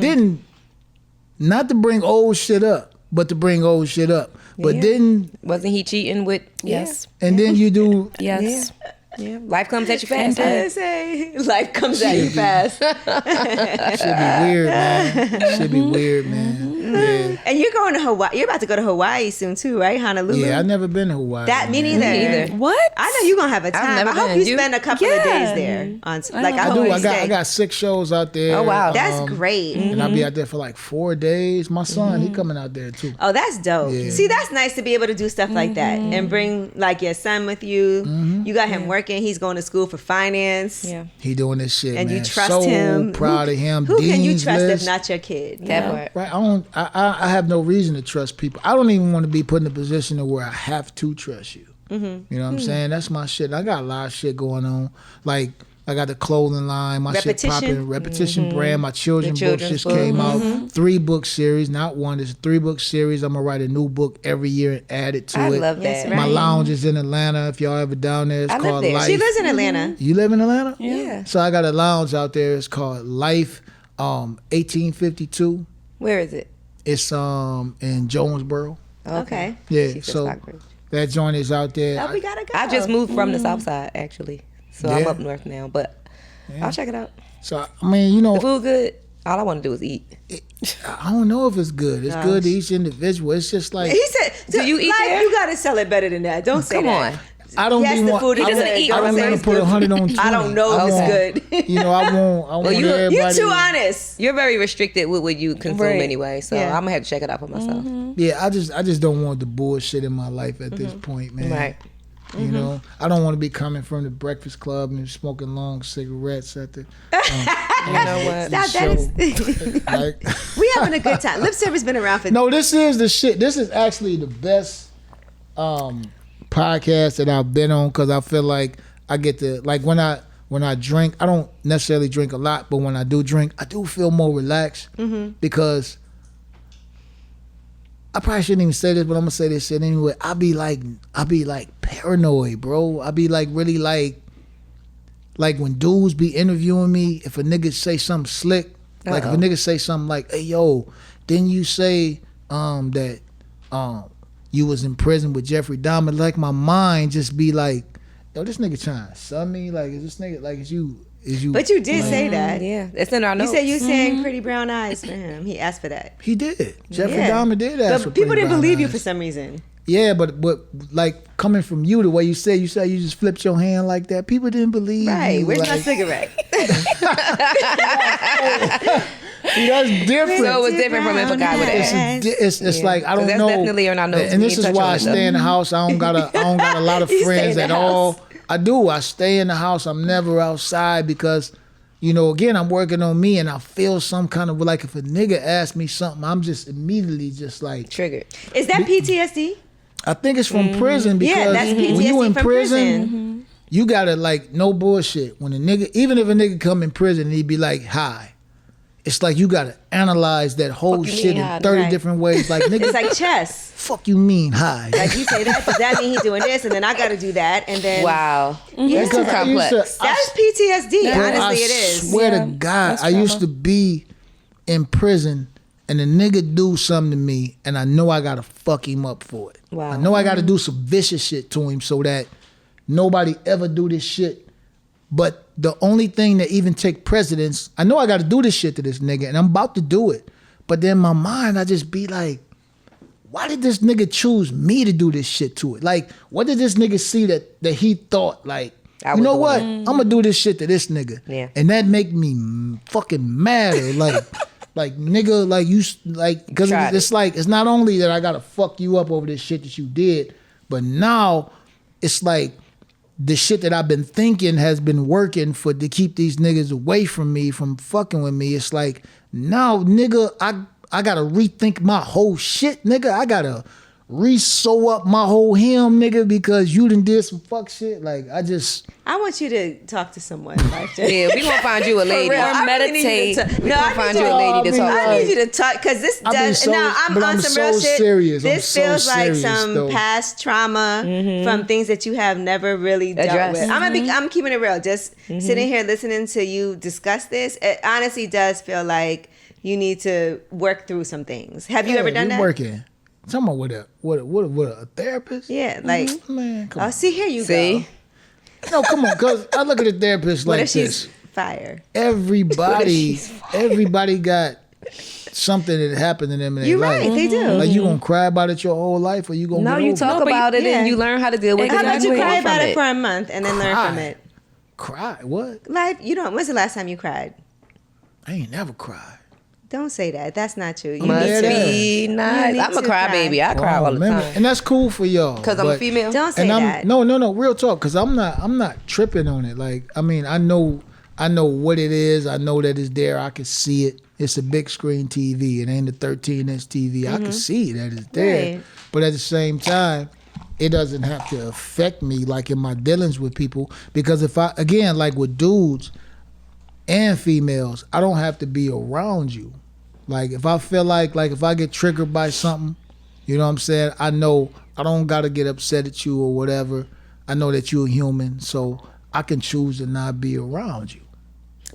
not to bring old shit up, but to bring old shit up. But
Yeah.
then,
Wasn't he cheating with?
Yes.
and then you do.
Yes.
Yeah. Life comes at you fast.
I say life comes at you fast.
Should be weird, man. Should be weird, man.
And you're going to Hawaii. You're about to go to Hawaii soon too, right? Honolulu.
Yeah, I've never been to Hawaii.
That me neither.
Me either.
What?
I know you're gonna have a time.
never
I hope
been.
you
You?
spend a couple of
Yeah.
days there. On like
I
I
do.
hope you
I
stay.
got 6 shows out there.
Oh, wow.
That's great.
And I'll be out there for like 4 days. My son, he coming out there too.
Oh, that's dope.
Yeah.
See, that's nice to be able to do stuff like that and bring like your son with you. You got him working. He's going to school for finance.
Yeah.
He doing this shit,
And
man.
you trust
so
him.
proud of him.
Who can you
Dean's
trust
list.
if not your kid?
That part.
Right, I have no reason to trust people. I don't even want to be put in a position to where I have to trust you. You know what I'm saying? That's my shit. I got a lot of shit going on. Like I got the clothing line, my shit
Repetition?
popping, Repetition brand. My children's books
children's
just
book.
came out. 3-book series, not one. It's a 3-book series. I'm gonna write a new book every year and add it to
I
it.
love
Yes,
that.
right.
My lounge is in Atlanta. If y'all ever down there, it's
I live
called
there.
Lyfe.
She lives in Atlanta.
You live in Atlanta?
Yeah.
So I got a lounge out there. It's called Lyfe 1852.
Where is it?
It's in Jonesboro.
Okay.
Yeah,
She said
so
Stockbridge.
that joint is out there.
Oh, we gotta go.
I just moved from the south side actually, so I'm
Yeah.
up north now. But I'll check it out.
So I mean, you know,
The food good. All I want to do is eat.
I don't know if it's good. It's good to each individual. It's just like
He said,
Do you eat
like,
there?
You gotta sell it better than that. Don't say
Come
that.
on.
I don't
Yes,
be
the
want,
food is
I
doesn't
good.
eat.
I
Don't
don't
say
want
it's
to put
good.
100 on 20.
I don't know if it's good.
You know, I want
you-
everybody.
You're too honest.
You're very restricted with what you consume
Right.
anyway, so
Yeah.
I'm gonna have to check it out for myself.
Yeah, I just don't want the bullshit in my life at this point, man.
Right.
You know, I don't want to be coming from the Breakfast Club and smoking long cigarettes at the.
You know what?
Stop, that is.
Like,
We having a good time. Lip service been around for.
no, this is the shit. This is actually the best podcast that I've been on because I feel like I get to like when I drink. I don't necessarily drink a lot, but when I do drink, I do feel more relaxed because I probably shouldn't even say this, but I'm gonna say this shit anyway. I be like paranoid, bro. I be like really like when dudes be interviewing me, if a nigga say something slick, like if a nigga say something like, "Hey yo, didn't you say that you was in prison with Jeffrey Dahmer?" Like my mind just be like, "Yo, this nigga trying to sub me? Like is this nigga like is you?"
But you did say that.
Yeah, it's in our
You
notes.
said you sang Pretty Brown Eyes for him. He asked for that.
He did. Jeffrey
Yeah.
Dahmer did ask for
But people
Pretty
didn't
Brown
believe you
Eyes.
for some reason.
Yeah, but like coming from you, the way you said you just flipped your hand like that. People didn't believe
Right.
you.
Where's my
like,
cigarette?
See, that's different.
So it was different from if a guy would
It's,
ask.
it's like I don't
that's
know.
definitely on our notes.
And
We
this
ain't
is
touch
why
on
I
it,
stay in the house. I don't got a lot of
You stay
friends
in
at
the
all.
house.
I do. I stay in the house. I'm never outside because, you know, again, I'm working on me, and I feel some kind of like if a nigga asks me something, I'm just immediately just like
Triggered.
Is that PTSD?
I think it's from prison because
Yeah, that's
when you
PTSD
in
from prison.
you gotta like no bullshit. When a nigga, even if a nigga come in prison and he be like hi, it's like you gotta analyze that whole
Fuck you
shit
mean
in
hi,
30
right.
different ways. Like nigga,
It's like chess.
fuck you mean hi?
Like you say that, does that mean he's doing this? And then I got to do that. And then
Wow.
Yeah.
That's too
Because I used to-
complex.
that's PTSD.
Bro,
Honestly,
I
it is.
swear
Yeah,
to God,
that's
I used
trauma.
to be in prison and a nigga do something to me and I know I gotta fuck him up for it.
Wow.
I know I gotta do some vicious shit to him so that nobody ever do this shit. But the only thing that even take precedence, I know I gotta do this shit to this nigga and I'm about to do it. But then in my mind, I just be like, why did this nigga choose me to do this shit to it? Like, what did this nigga see that he thought like,
I
you
was
know
doing
what?
it.
I'm gonna do this shit to this nigga.
Yeah.
And that make me fucking mad. Or like nigga, like you, like, cause
Tried
it's like, it's not only that I gotta fuck you up over this shit that you did, but now it's like the shit that I've been thinking has been working to keep these niggas away from me, from fucking with me. It's like, now nigga, I gotta rethink my whole shit, nigga. I gotta re-sew up my whole him, nigga, because you done did some fuck shit. Like,
I want you to talk to someone. Lyfe Jennings.
Yeah, we gonna find you a lady.
real.
Or
I really need you to
meditate.
talk-
We
No,
gonna
I
find
need
you a lady to
I mean,
talk
I
to.
need you to talk because this
I mean,
does.
so-
Now I'm
but
on
I'm
some
so
real shit.
serious. I'm
This
so
feels like
serious,
some
though.
past trauma from things that you have never really dealt
Addressed.
with. I'm keeping it real. Just sitting here listening to you discuss this, it honestly does feel like you need to work through some things. Have you ever done that?
Working. Talking about with a therapist?
Yeah, like
Man, come
oh,
on.
see here you
See?
go.
No, come on, cause I look at a therapist
What
like
if she's
this.
fire?
Everybody got something that happened to them in their
You're
life.
right, they do.
Like you gonna cry about it your whole life, or you gonna
No,
get
you
over
talk
it?
about it
yeah.
and you learn how to deal with
How
it.
about
and
you
move
cry
on from
about it for a month and then learn from it?
Cry? What?
Life, when's the last time you cried?
I ain't never cried.
Don't say that. That's not true. You
Must
need to.
be nice.
need
I'm a
to
cry
cry.
baby. I cry all the
man,
time.
and that's cool for y'all.
Because I'm a
but-
female.
Don't say
And I'm
that.
no, real talk. Because I'm not tripping on it. Like, I mean, I know what it is. I know that it's there. I can see it. It's a big screen TV. It ain't a 13-inch TV. I can see that it's there.
Right.
But at the same time, it doesn't have to affect me like in my dealings with people. Because if I, again, like with dudes and females, I don't have to be around you. Like if I feel like if I get triggered by something, you know what I'm saying? I know I don't gotta get upset at you or whatever. I know that you're human, so I can choose to not be around you.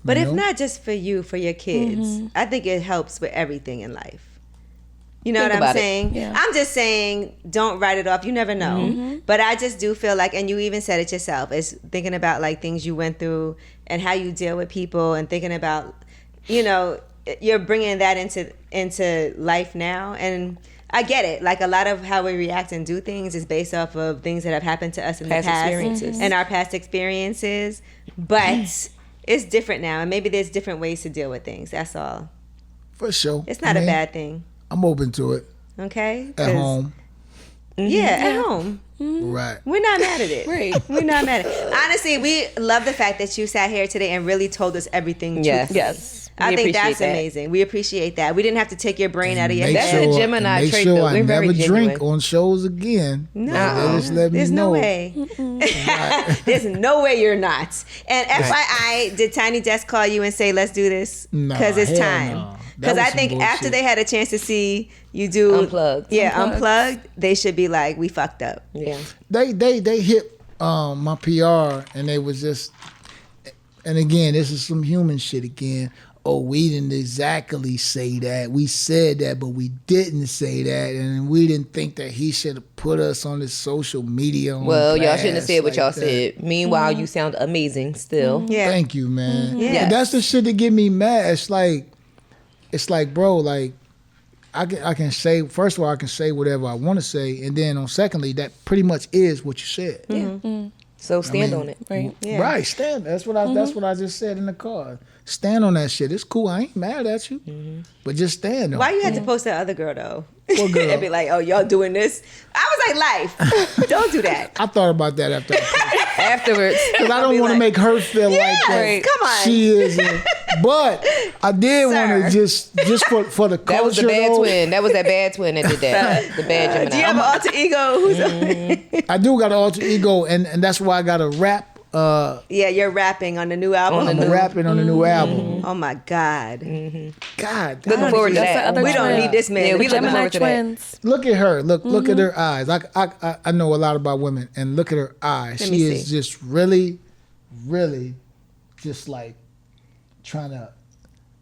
But
You
if
know?
not just for you, for your kids, I think it helps with everything in life. You know
Think
what I'm
about it.
saying?
Yeah.
I'm just saying, don't write it off. You never know. But I just do feel like, and you even said it yourself, is thinking about like things you went through and how you deal with people and thinking about, you're bringing that into life now. And I get it. Like a lot of how we react and do things is based off of things that have happened to us in
Past
the past
experiences.
and our past experiences. But it's different now, and maybe there's different ways to deal with things. That's all.
For sure.
It's not
I
a
mean,
bad thing.
I'm open to it.
Okay?
At
'Cause-
home.
Yeah, at home.
Right.
We're not mad at it.
Right.
We're not mad at it. Honestly, we love the fact that you sat here today and really told us everything.
Yes.
truthfully.
Yes.
I
We
think
appreciate
that's
that.
amazing. We appreciate that. We didn't have to take your brain out of your
Make
That's
head.
a
sure,
Gemini
and make
trait,
sure
though.
I
We're very
never drink
genuine.
on shows again.
No,
They just let me
there's
know.
no way. There's no way you're not. And FYI, did Tiny Desk call you and say, let's do this?
Nah,
Because it's
hell
time.
no. That
Because
was
I
some
think after
bullshit.
they had a chance to see you do
Unplugged.
Yeah,
Unplugged.
unplugged, they should be like, we fucked up.
Yeah.
They hit my PR and they was just, and again, this is some human shit again. Oh, we didn't exactly say that. We said that, but we didn't say that, and we didn't think that he should have put us on his social media. On
Well, y'all shouldn't have
blast
said what
like
y'all
that.
said. Meanwhile, you sound amazing still.
Yeah.
Thank you, man.
Yeah.
But that's the shit that get me mad. It's like, bro, like I can say, first of all, I can say whatever I want to say, and then on secondly, that pretty much is what you said.
So stand
mean,
on it.
Right.
Yeah.
Right, stand. That's what I just said in the car. Stand on that shit. It's cool. I ain't mad at you, but just stand on.
Why
it.
you had to post that other girl though?
What girl?
And be like, oh, y'all doing this? I was like, Life, don't do that.
I thought about that after,
Afterwards.
because I
I'll be
don't want to
like,
make her feel like that.
Right.
Come on.
She is, but I did want to
Sir.
just for the culture.
That was the bad
though,
twin. That was that bad twin that did that. The bad Gemini.
Do you have an alter ego? Who's
I do got an alter ego, and that's why I got a rap.
Yeah, you're rapping on the new album.
I'm rapping on the new album.
Oh my God.
God,
Looking
damn.
forward to
That's
that.
the other
We don't
twin.
need this man.
Yeah,
to
we
come
looking
out.
Gemini
forward to that.
twins.
Look at her. Look at her eyes. I know a lot about women, and look at her eyes.
Let me
She is
see.
just really, just like trying to.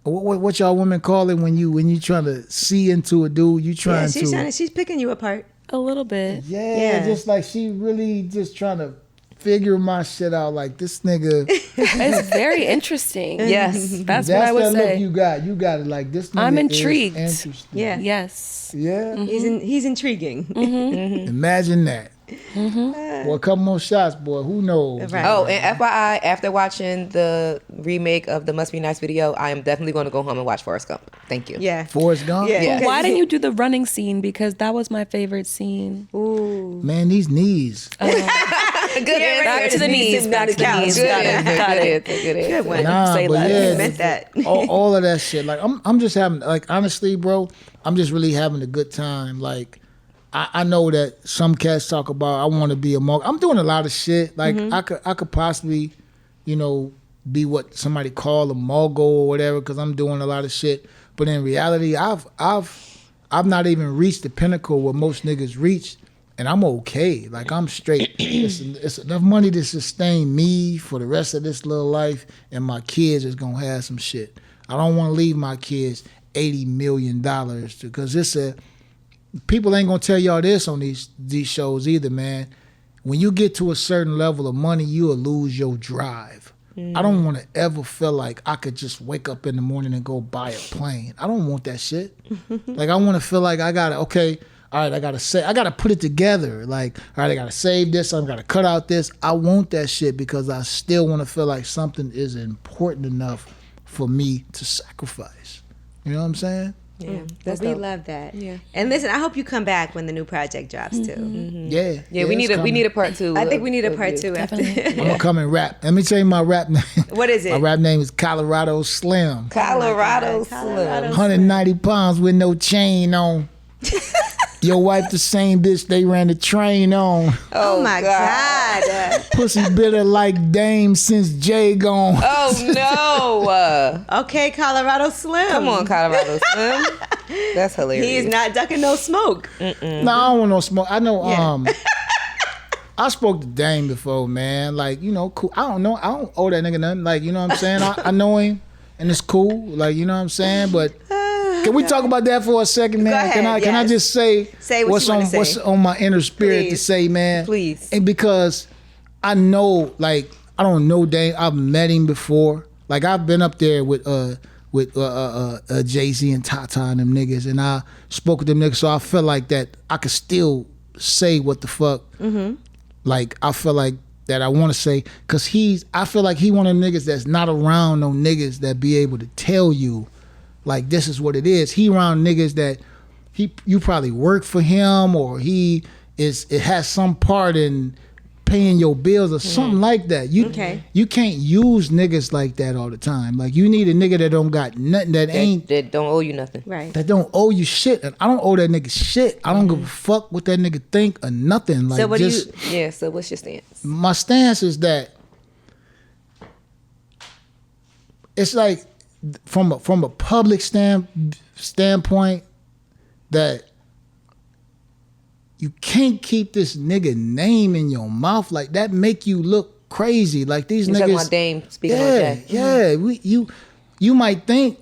What y'all women call it when you trying to see into a dude? You
Yeah,
trying
she's picking you apart.
A little bit.
yeah, just like she really just trying to figure my shit out. Like this nigga.
It's very interesting.
Yes.
That's what I would
that
say.
look you got. You got it. Like this. Nigga
I'm
is
intrigued.
interesting.
Yeah.
Yes.
Yeah.
He's intriguing.
Imagine that. Well, a couple more shots, boy. Who knows?
Right.
Oh, and FYI, after watching the remake of the Must Be Nice video, I am definitely going to go home and watch Forrest Gump. Thank you.
Yeah.
Forrest Gump.
Yeah.
Yeah.
Why didn't you do the running scene? Because that was my favorite scene.
Ooh.
Man, these knees.
Good
Yeah,
Back
right.
to the
His knees
knees.
sitting
Back
on
to
the
the
couch.
knees.
Good
Got it.
answer.
Got
Good
it.
answer. Good answer.
Good one.
Nah,
Say
but
less.
yeah,
Meant that.
all of that shit. Like I'm just having, like, honestly, bro, I'm just really having a good time. Like I know that some cats talk about I want to be a mogul. I'm doing a lot of shit. Like I could possibly, be what somebody call a mogul or whatever, because I'm doing a lot of shit. But in reality, I've not even reached the pinnacle where most niggas reach, and I'm okay. Like I'm straight. It's enough money to sustain me for the rest of this little life, and my kids is gonna have some shit. I don't want to leave my kids $80 million because people ain't gonna tell y'all this on these shows either, man. When you get to a certain level of money, you'll lose your drive. I don't want to ever feel like I could just wake up in the morning and go buy a plane. I don't want that shit. Like I want to feel like I gotta, okay, all right, I gotta put it together. Like, all right, I gotta save this, I gotta cut out this. I want that shit because I still want to feel like something is important enough for me to sacrifice. You know what I'm saying?
Yeah, we love that. Yeah, and listen, I hope you come back when the new project drops too.
Yeah, we need a part 2.
I think we need a part 2 after.
I'm gonna come and rap. Let me tell you my rap name.
What is it?
My rap name is Colorado Slim.
Colorado
Colorado
Slim.
190 pounds with no chain on. Your wife the same bitch they ran the train on.
Oh my God.
Pussy bitter like Dame since Jay gone.
Oh no.
Okay, Colorado Slim.
Come on, Colorado Slim. That's hilarious.
He is not ducking no smoke.
No, I don't want no smoke. I know. I spoke to Dame before, man. Like, you know, cool. I don't know. I don't owe that nigga nothing. Like, you know what I'm saying? I know him, and it's cool. Like, you know what I'm saying? But can we talk about that for a second, man?
Go ahead,
Can I just say
what you want to say.
what's on my inner spirit to say, man?
Please.
And because I know, like, I don't know Dame. I've met him before. Like, I've been up there with Jay-Z and Tata and them niggas, and I spoke with them niggas, so I felt like that I could still say what the fuck. Like, I feel like that I want to say, because I feel like he one of them niggas that's not around no niggas that be able to tell you, like, this is what it is. He around niggas that you probably work for him, or it has some part in paying your bills or something like that. You can't use niggas like that all the time. Like, you need a nigga that don't got nothing, that don't
owe you nothing.
Right.
That don't owe you shit. And I don't owe that nigga shit. I don't give a fuck what that nigga think or nothing. Like,
So what's your stance?
My stance is that it's like, from a public standpoint, that you can't keep this nigga name in your mouth. Like, that make you look crazy. Like, these niggas.
Talking about Dame speaking on that.
Yeah. You might think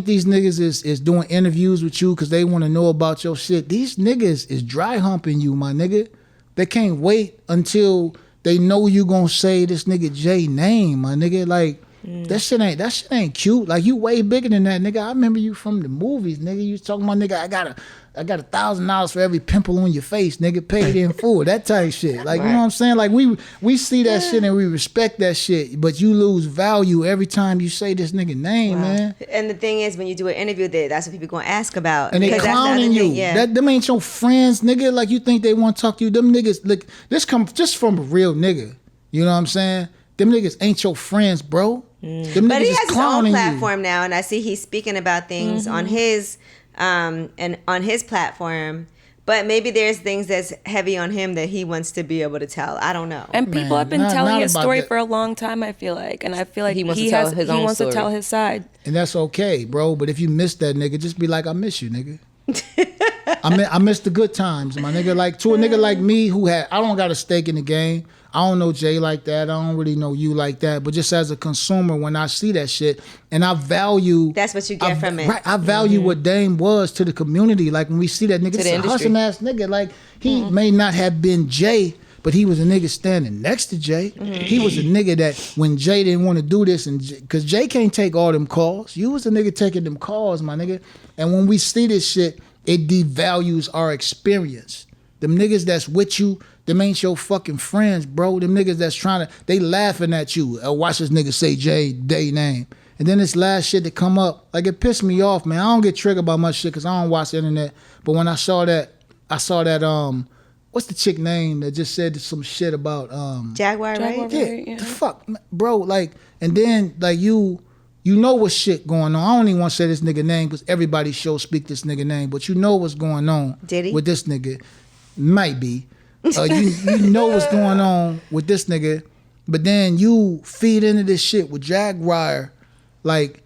these niggas is doing interviews with you because they want to know about your shit. These niggas is dry humping you, my nigga. They can't wait until they know you gonna say this nigga Jay name, my nigga. Like, that shit ain't cute. Like, you way bigger than that, nigga. I remember you from the movies, nigga. You was talking about, nigga, I got $1,000 for every pimple on your face, nigga. Paid in full. That type shit. Like, you know what I'm saying? Like, we see that shit and we respect that shit, but you lose value every time you say this nigga name, man.
And the thing is, when you do an interview, that's what people gonna ask about.
And they clowning you. Them ain't your friends, nigga. Like, you think they want to talk to you. Them niggas, look, this come just from a real nigga. You know what I'm saying? Them niggas ain't your friends, bro.
But he has his own platform now, and I see he's speaking about things on his and on his platform. But maybe there's things that's heavy on him that he wants to be able to tell. I don't know.
And people have been telling his story for a long time, I feel like. And I feel like he wants to tell his side.
And that's okay, bro. But if you miss that nigga, just be like, I miss you, nigga. I miss the good times, my nigga. Like, to a nigga like me I don't got a stake in the game. I don't know Jay like that. I don't really know you like that. But just as a consumer, when I see that shit, and I value...
That's what you get from it.
Right. I value what Dame was to the community. Like, when we see that nigga, it's a hustling ass nigga. Like, he may not have been Jay, but he was a nigga standing next to Jay. He was a nigga that when Jay didn't want to do this, and because Jay can't take all them calls. You was a nigga taking them calls, my nigga. And when we see this shit, it devalues our experience. Them niggas that's with you, them ain't your fucking friends, bro. Them niggas that's they laughing at you. Watch this nigga say Jay name. And then this last shit that come up, like, it pissed me off, man. I don't get triggered by much shit because I don't watch the internet. But when I saw that, what's the chick name that just said some shit about
Jaguar, right?
Yeah. The fuck, bro. Like, and then, like, you know what shit going on. I don't even want to say this nigga name because everybody speak this nigga name, but you know what's going on with this nigga. Might be. You know what's going on with this nigga, but then you feed into this shit with Jaguar. Like,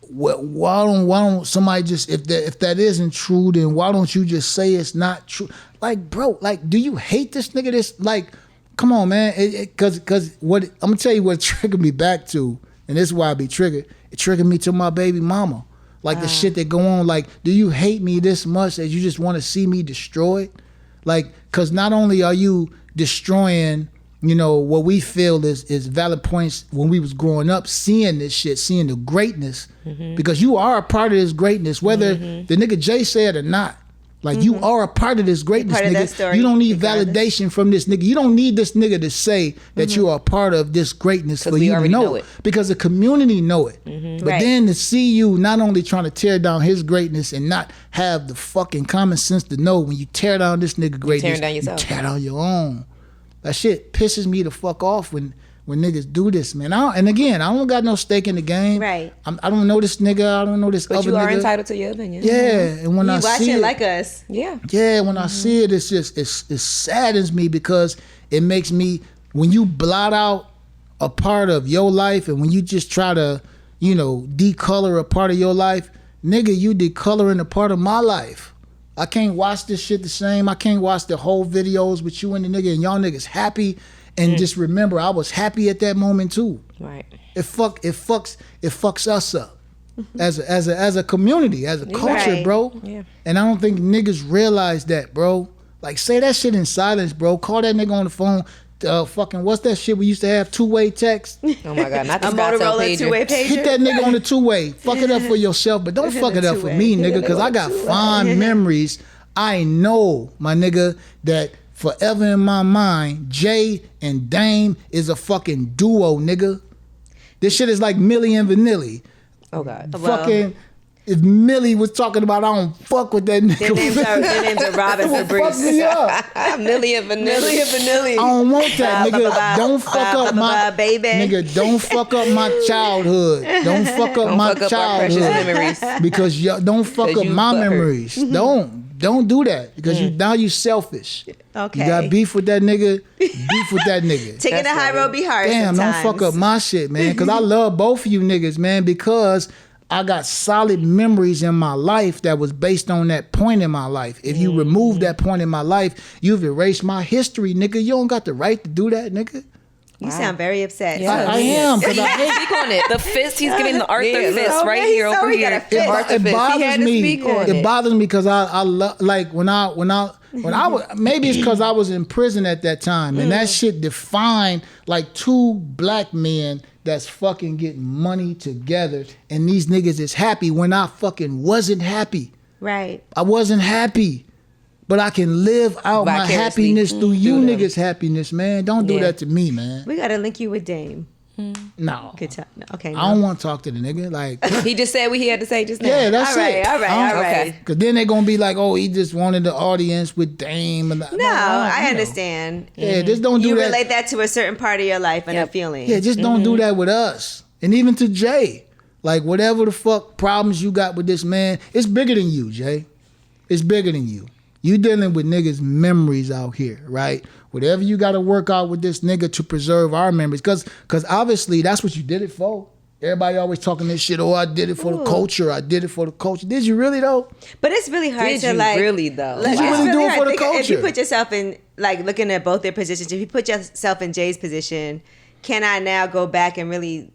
why don't somebody just, if that isn't true, then why don't you just say it's not true? Like, bro, like, do you hate this nigga? This, like, come on, man. Cause what I'm gonna tell you what it triggered me back to, and this is why I be triggered. It triggered me to my baby mama. Like, the shit that go on. Like, do you hate me this much that you just want to see me destroyed? Like, cause not only are you destroying, you know, what we feel is valid points when we was growing up, seeing this shit, seeing the greatness, because you are a part of this greatness, whether the nigga Jay said or not. Like, you are a part of this greatness,
part of that
nigga.
story,
You don't need
regardless.
validation from this nigga. You don't need this nigga to say that you are a part of this greatness for
we
you to
already
know
know
it.
it.
Because the community know it. But
Right.
then to see you not only trying to tear down his greatness and not have the fucking common sense to know when you tear down this nigga greatness,
tearing down
you
yourself.
tear down your own. That shit pisses me the fuck off when niggas do this, man. And again, I don't got no stake in the game.
Right.
I don't know this nigga. I don't know this
But
other
you are
nigga.
entitled to your opinion.
Yeah, and when
You
I
watch
see
it
it,
like us.
Yeah.
yeah, when I see it, it's just it saddens me because it makes me, when you blot out a part of your life and when you just try to, you know, decolor a part of your life, nigga, you decoloring a part of my life. I can't watch this shit the same. I can't watch the whole videos with you and the nigga and y'all niggas happy and just remember I was happy at that moment too.
Right.
It fucks us up as a community, as a culture,
Right.
bro.
Yeah.
And I don't think niggas realize that, bro. Like, say that shit in silence, bro. Call that nigga on the phone. Fucking, what's that shit we used to have? Two-way text.
Oh my God. Not the
A
Scott's
Motorola
pager.
two-way pager.
Hit that nigga on the two-way. Fuck it up for yourself, but don't fuck it up for me, nigga, because I got fond memories. I know, my nigga, that forever in my mind, Jay and Dame is a fucking duo, nigga. This shit is like Millie and Vanilli.
Oh God.
Fucking, if Millie was talking about, I don't fuck with that nigga.
Their names are Rob and
It would fuck
Fabrice.
me up.
Millie and Vanilla.
I don't want that, nigga. Don't fuck up my
baby.
nigga. Don't fuck up my childhood. Don't fuck up my
Fuck up our precious
childhood
memories.
because don't fuck
'Cause
up
you
my
butthurt.
memories. Don't do that because now you selfish.
Okay.
You got beef with that nigga. Beef with that nigga.
Taking the
That's
high
right.
road be hard
Damn,
sometimes.
don't fuck up my shit, man. Because I love both of you niggas, man. Because I got solid memories in my life that was based on that point in my life. If you remove that point in my life, you've erased my history, nigga. You don't got the right to do that, nigga.
You sound very upset.
Yeah.
I am, because I hate
Speak on it. The fist, he's giving the Arthur
Yeah,
fist
look.
right
Okay,
here,
so
over
he got
here.
a fist.
Arthur
it
fist. He
bothers
had to
me.
speak on
It bothers me because I love, like when I was, maybe it's because I was in prison at that time, and that shit defined like two black men that's fucking getting money together, and these niggas is happy when I fucking wasn't happy.
Right.
I wasn't happy. But I can live out my
Vicariously
happiness through you
through them.
niggas' happiness, man. Don't do
Yeah.
that to me, man.
We got to link you with Dame.
No.
Good time. No, okay.
I don't want to talk to the nigga. Like,
He just said what he had to say just now.
yeah, that's
All right,
it.
all right, all right.
Because then they're going to be like, oh, he just wanted the audience with Dame. And
No, I understand.
Yeah, just don't do
You
that.
relate that to a certain part of your life and a
Yep.
feeling.
Yeah, just don't do that with us. And even to Jay. Like, whatever the fuck problems you got with this man, it's bigger than you, Jay. It's bigger than you. You dealing with niggas' memories out here, right? Whatever you got to work out with this nigga to preserve our memories. Because obviously, that's what you did it for. Everybody always talking this shit, oh, I did it for the culture. I did it for the culture. Did you really, though?
But it's really hard
Did
to
you
like.
really, though?
Like,
Did you
it's
really do it
hard.
for the
Think- If you
culture?
put yourself in, like, looking at both their positions, if you put yourself in Jay's position, can I now go back and really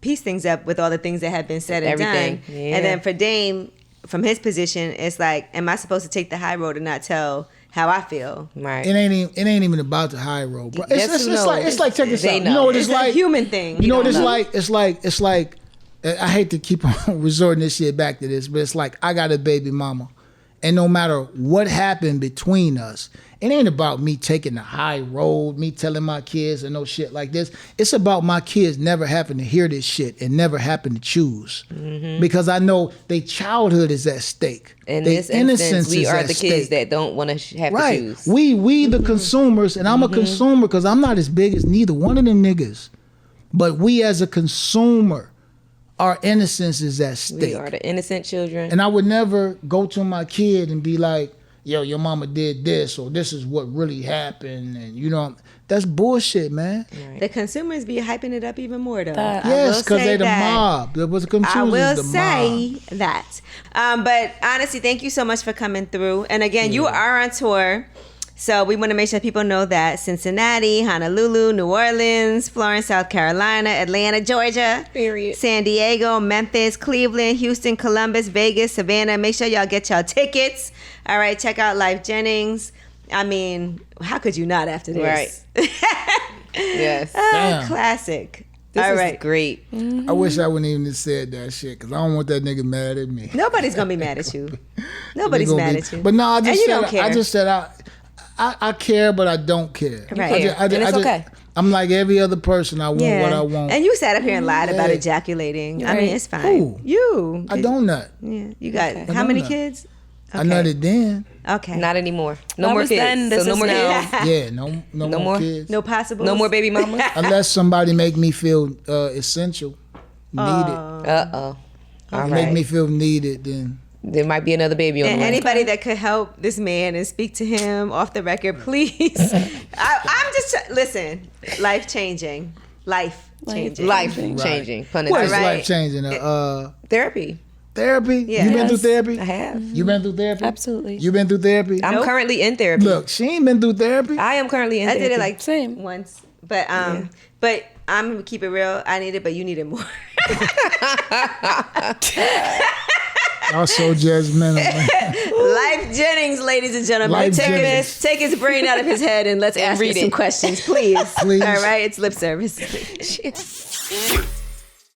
piece things up with all the things that have been said and
Everything.
done?
Yeah.
And then for Dame, from his position, it's like, am I supposed to take the high road and not tell how I feel?
Right.
It ain't even about the high road, bro.
Yes, you know.
It's like check this
They
out.
know.
You know what
It's
it's like?
a human thing.
You know what
don't
it's like? It's like I hate to keep on resorting this shit back to this, but it's like I got a baby mama. And no matter what happened between us, it ain't about me taking the high road, me telling my kids or no shit like this. It's about my kids never having to hear this shit and never having to choose. Because I know their childhood is at stake.
In
Their
this instance, we
is
are
at
the kids
stake.
that don't want to have
Right.
to choose.
We the consumers, and I'm a consumer because I'm not as big as neither one of them niggas. But we as a consumer, our innocence is at stake.
We are the innocent children.
And I would never go to my kid and be like, yo, your mama did this, or this is what really happened. And you know, that's bullshit, man.
The consumers be hyping it up even more, though.
That-
I
Yes,
will
because
say
they the
that.
mob. There was a consumers
I will
the
say
mob.
that. But honestly, thank you so much for coming through. And again, you are on tour. So we want to make sure people know that Cincinnati, Honolulu, New Orleans, Florence, South Carolina, Atlanta, Georgia,
Period.
San Diego, Memphis, Cleveland, Houston, Columbus, Vegas, Savannah. Make sure y'all get y'all tickets. All right, check out Lyfe Jennings. I mean, how could you not after this?
Right. Yes.
Damn.
Classic.
This
All
is
right.
great.
I wish I wouldn't even have said that shit because I don't want that nigga mad at me.
Nobody's gonna be mad at you. Nobody's
They gonna
mad
be-
at you.
But no, I
And
just
you
said
don't care.
I just said I care, but I don't care.
Right.
care. And it's okay.
I'm like every other person. I want what I want.
And you sat up here and lied about
Yeah.
ejaculating. I
Right.
mean, it's fine.
Who?
You.
I don't nut.
Yeah. You got
Okay.
how
I
many
don't nut.
kids?
I nutted then.
Okay.
Not anymore. No
That
more
was
kids.
then, this
so no
is
more
now.
kids.
Yeah, no
No
more
more?
kids.
No possible.
No more baby mamas.
Unless somebody make me feel essential, needed.
Uh-oh. All
Make
right.
me feel needed, then
There might be another baby on
And
the way.
anybody that could help this man and speak to him off the record, please. I'm just listen. Life changing. Life changing.
Life
Changing.
changing. Pun
what is
intended.
right.
life changing?
Therapy.
Therapy?
Yeah.
You been through
Yes.
therapy?
I have.
You been through therapy?
Absolutely.
You been through therapy?
I'm
Nope.
currently in therapy.
Look, she ain't been through therapy.
I am currently in
I
therapy.
did it like
Same.
once, but I'm gonna keep it real. I need it, but you need it more.
Y'all so judgmental. Man.
Lyfe Jennings, ladies and gentlemen,
Lyfe Jennings.
take his brain out of his head and let's ask him
read
some
it.
questions, please.
Please.
All right, it's lip service.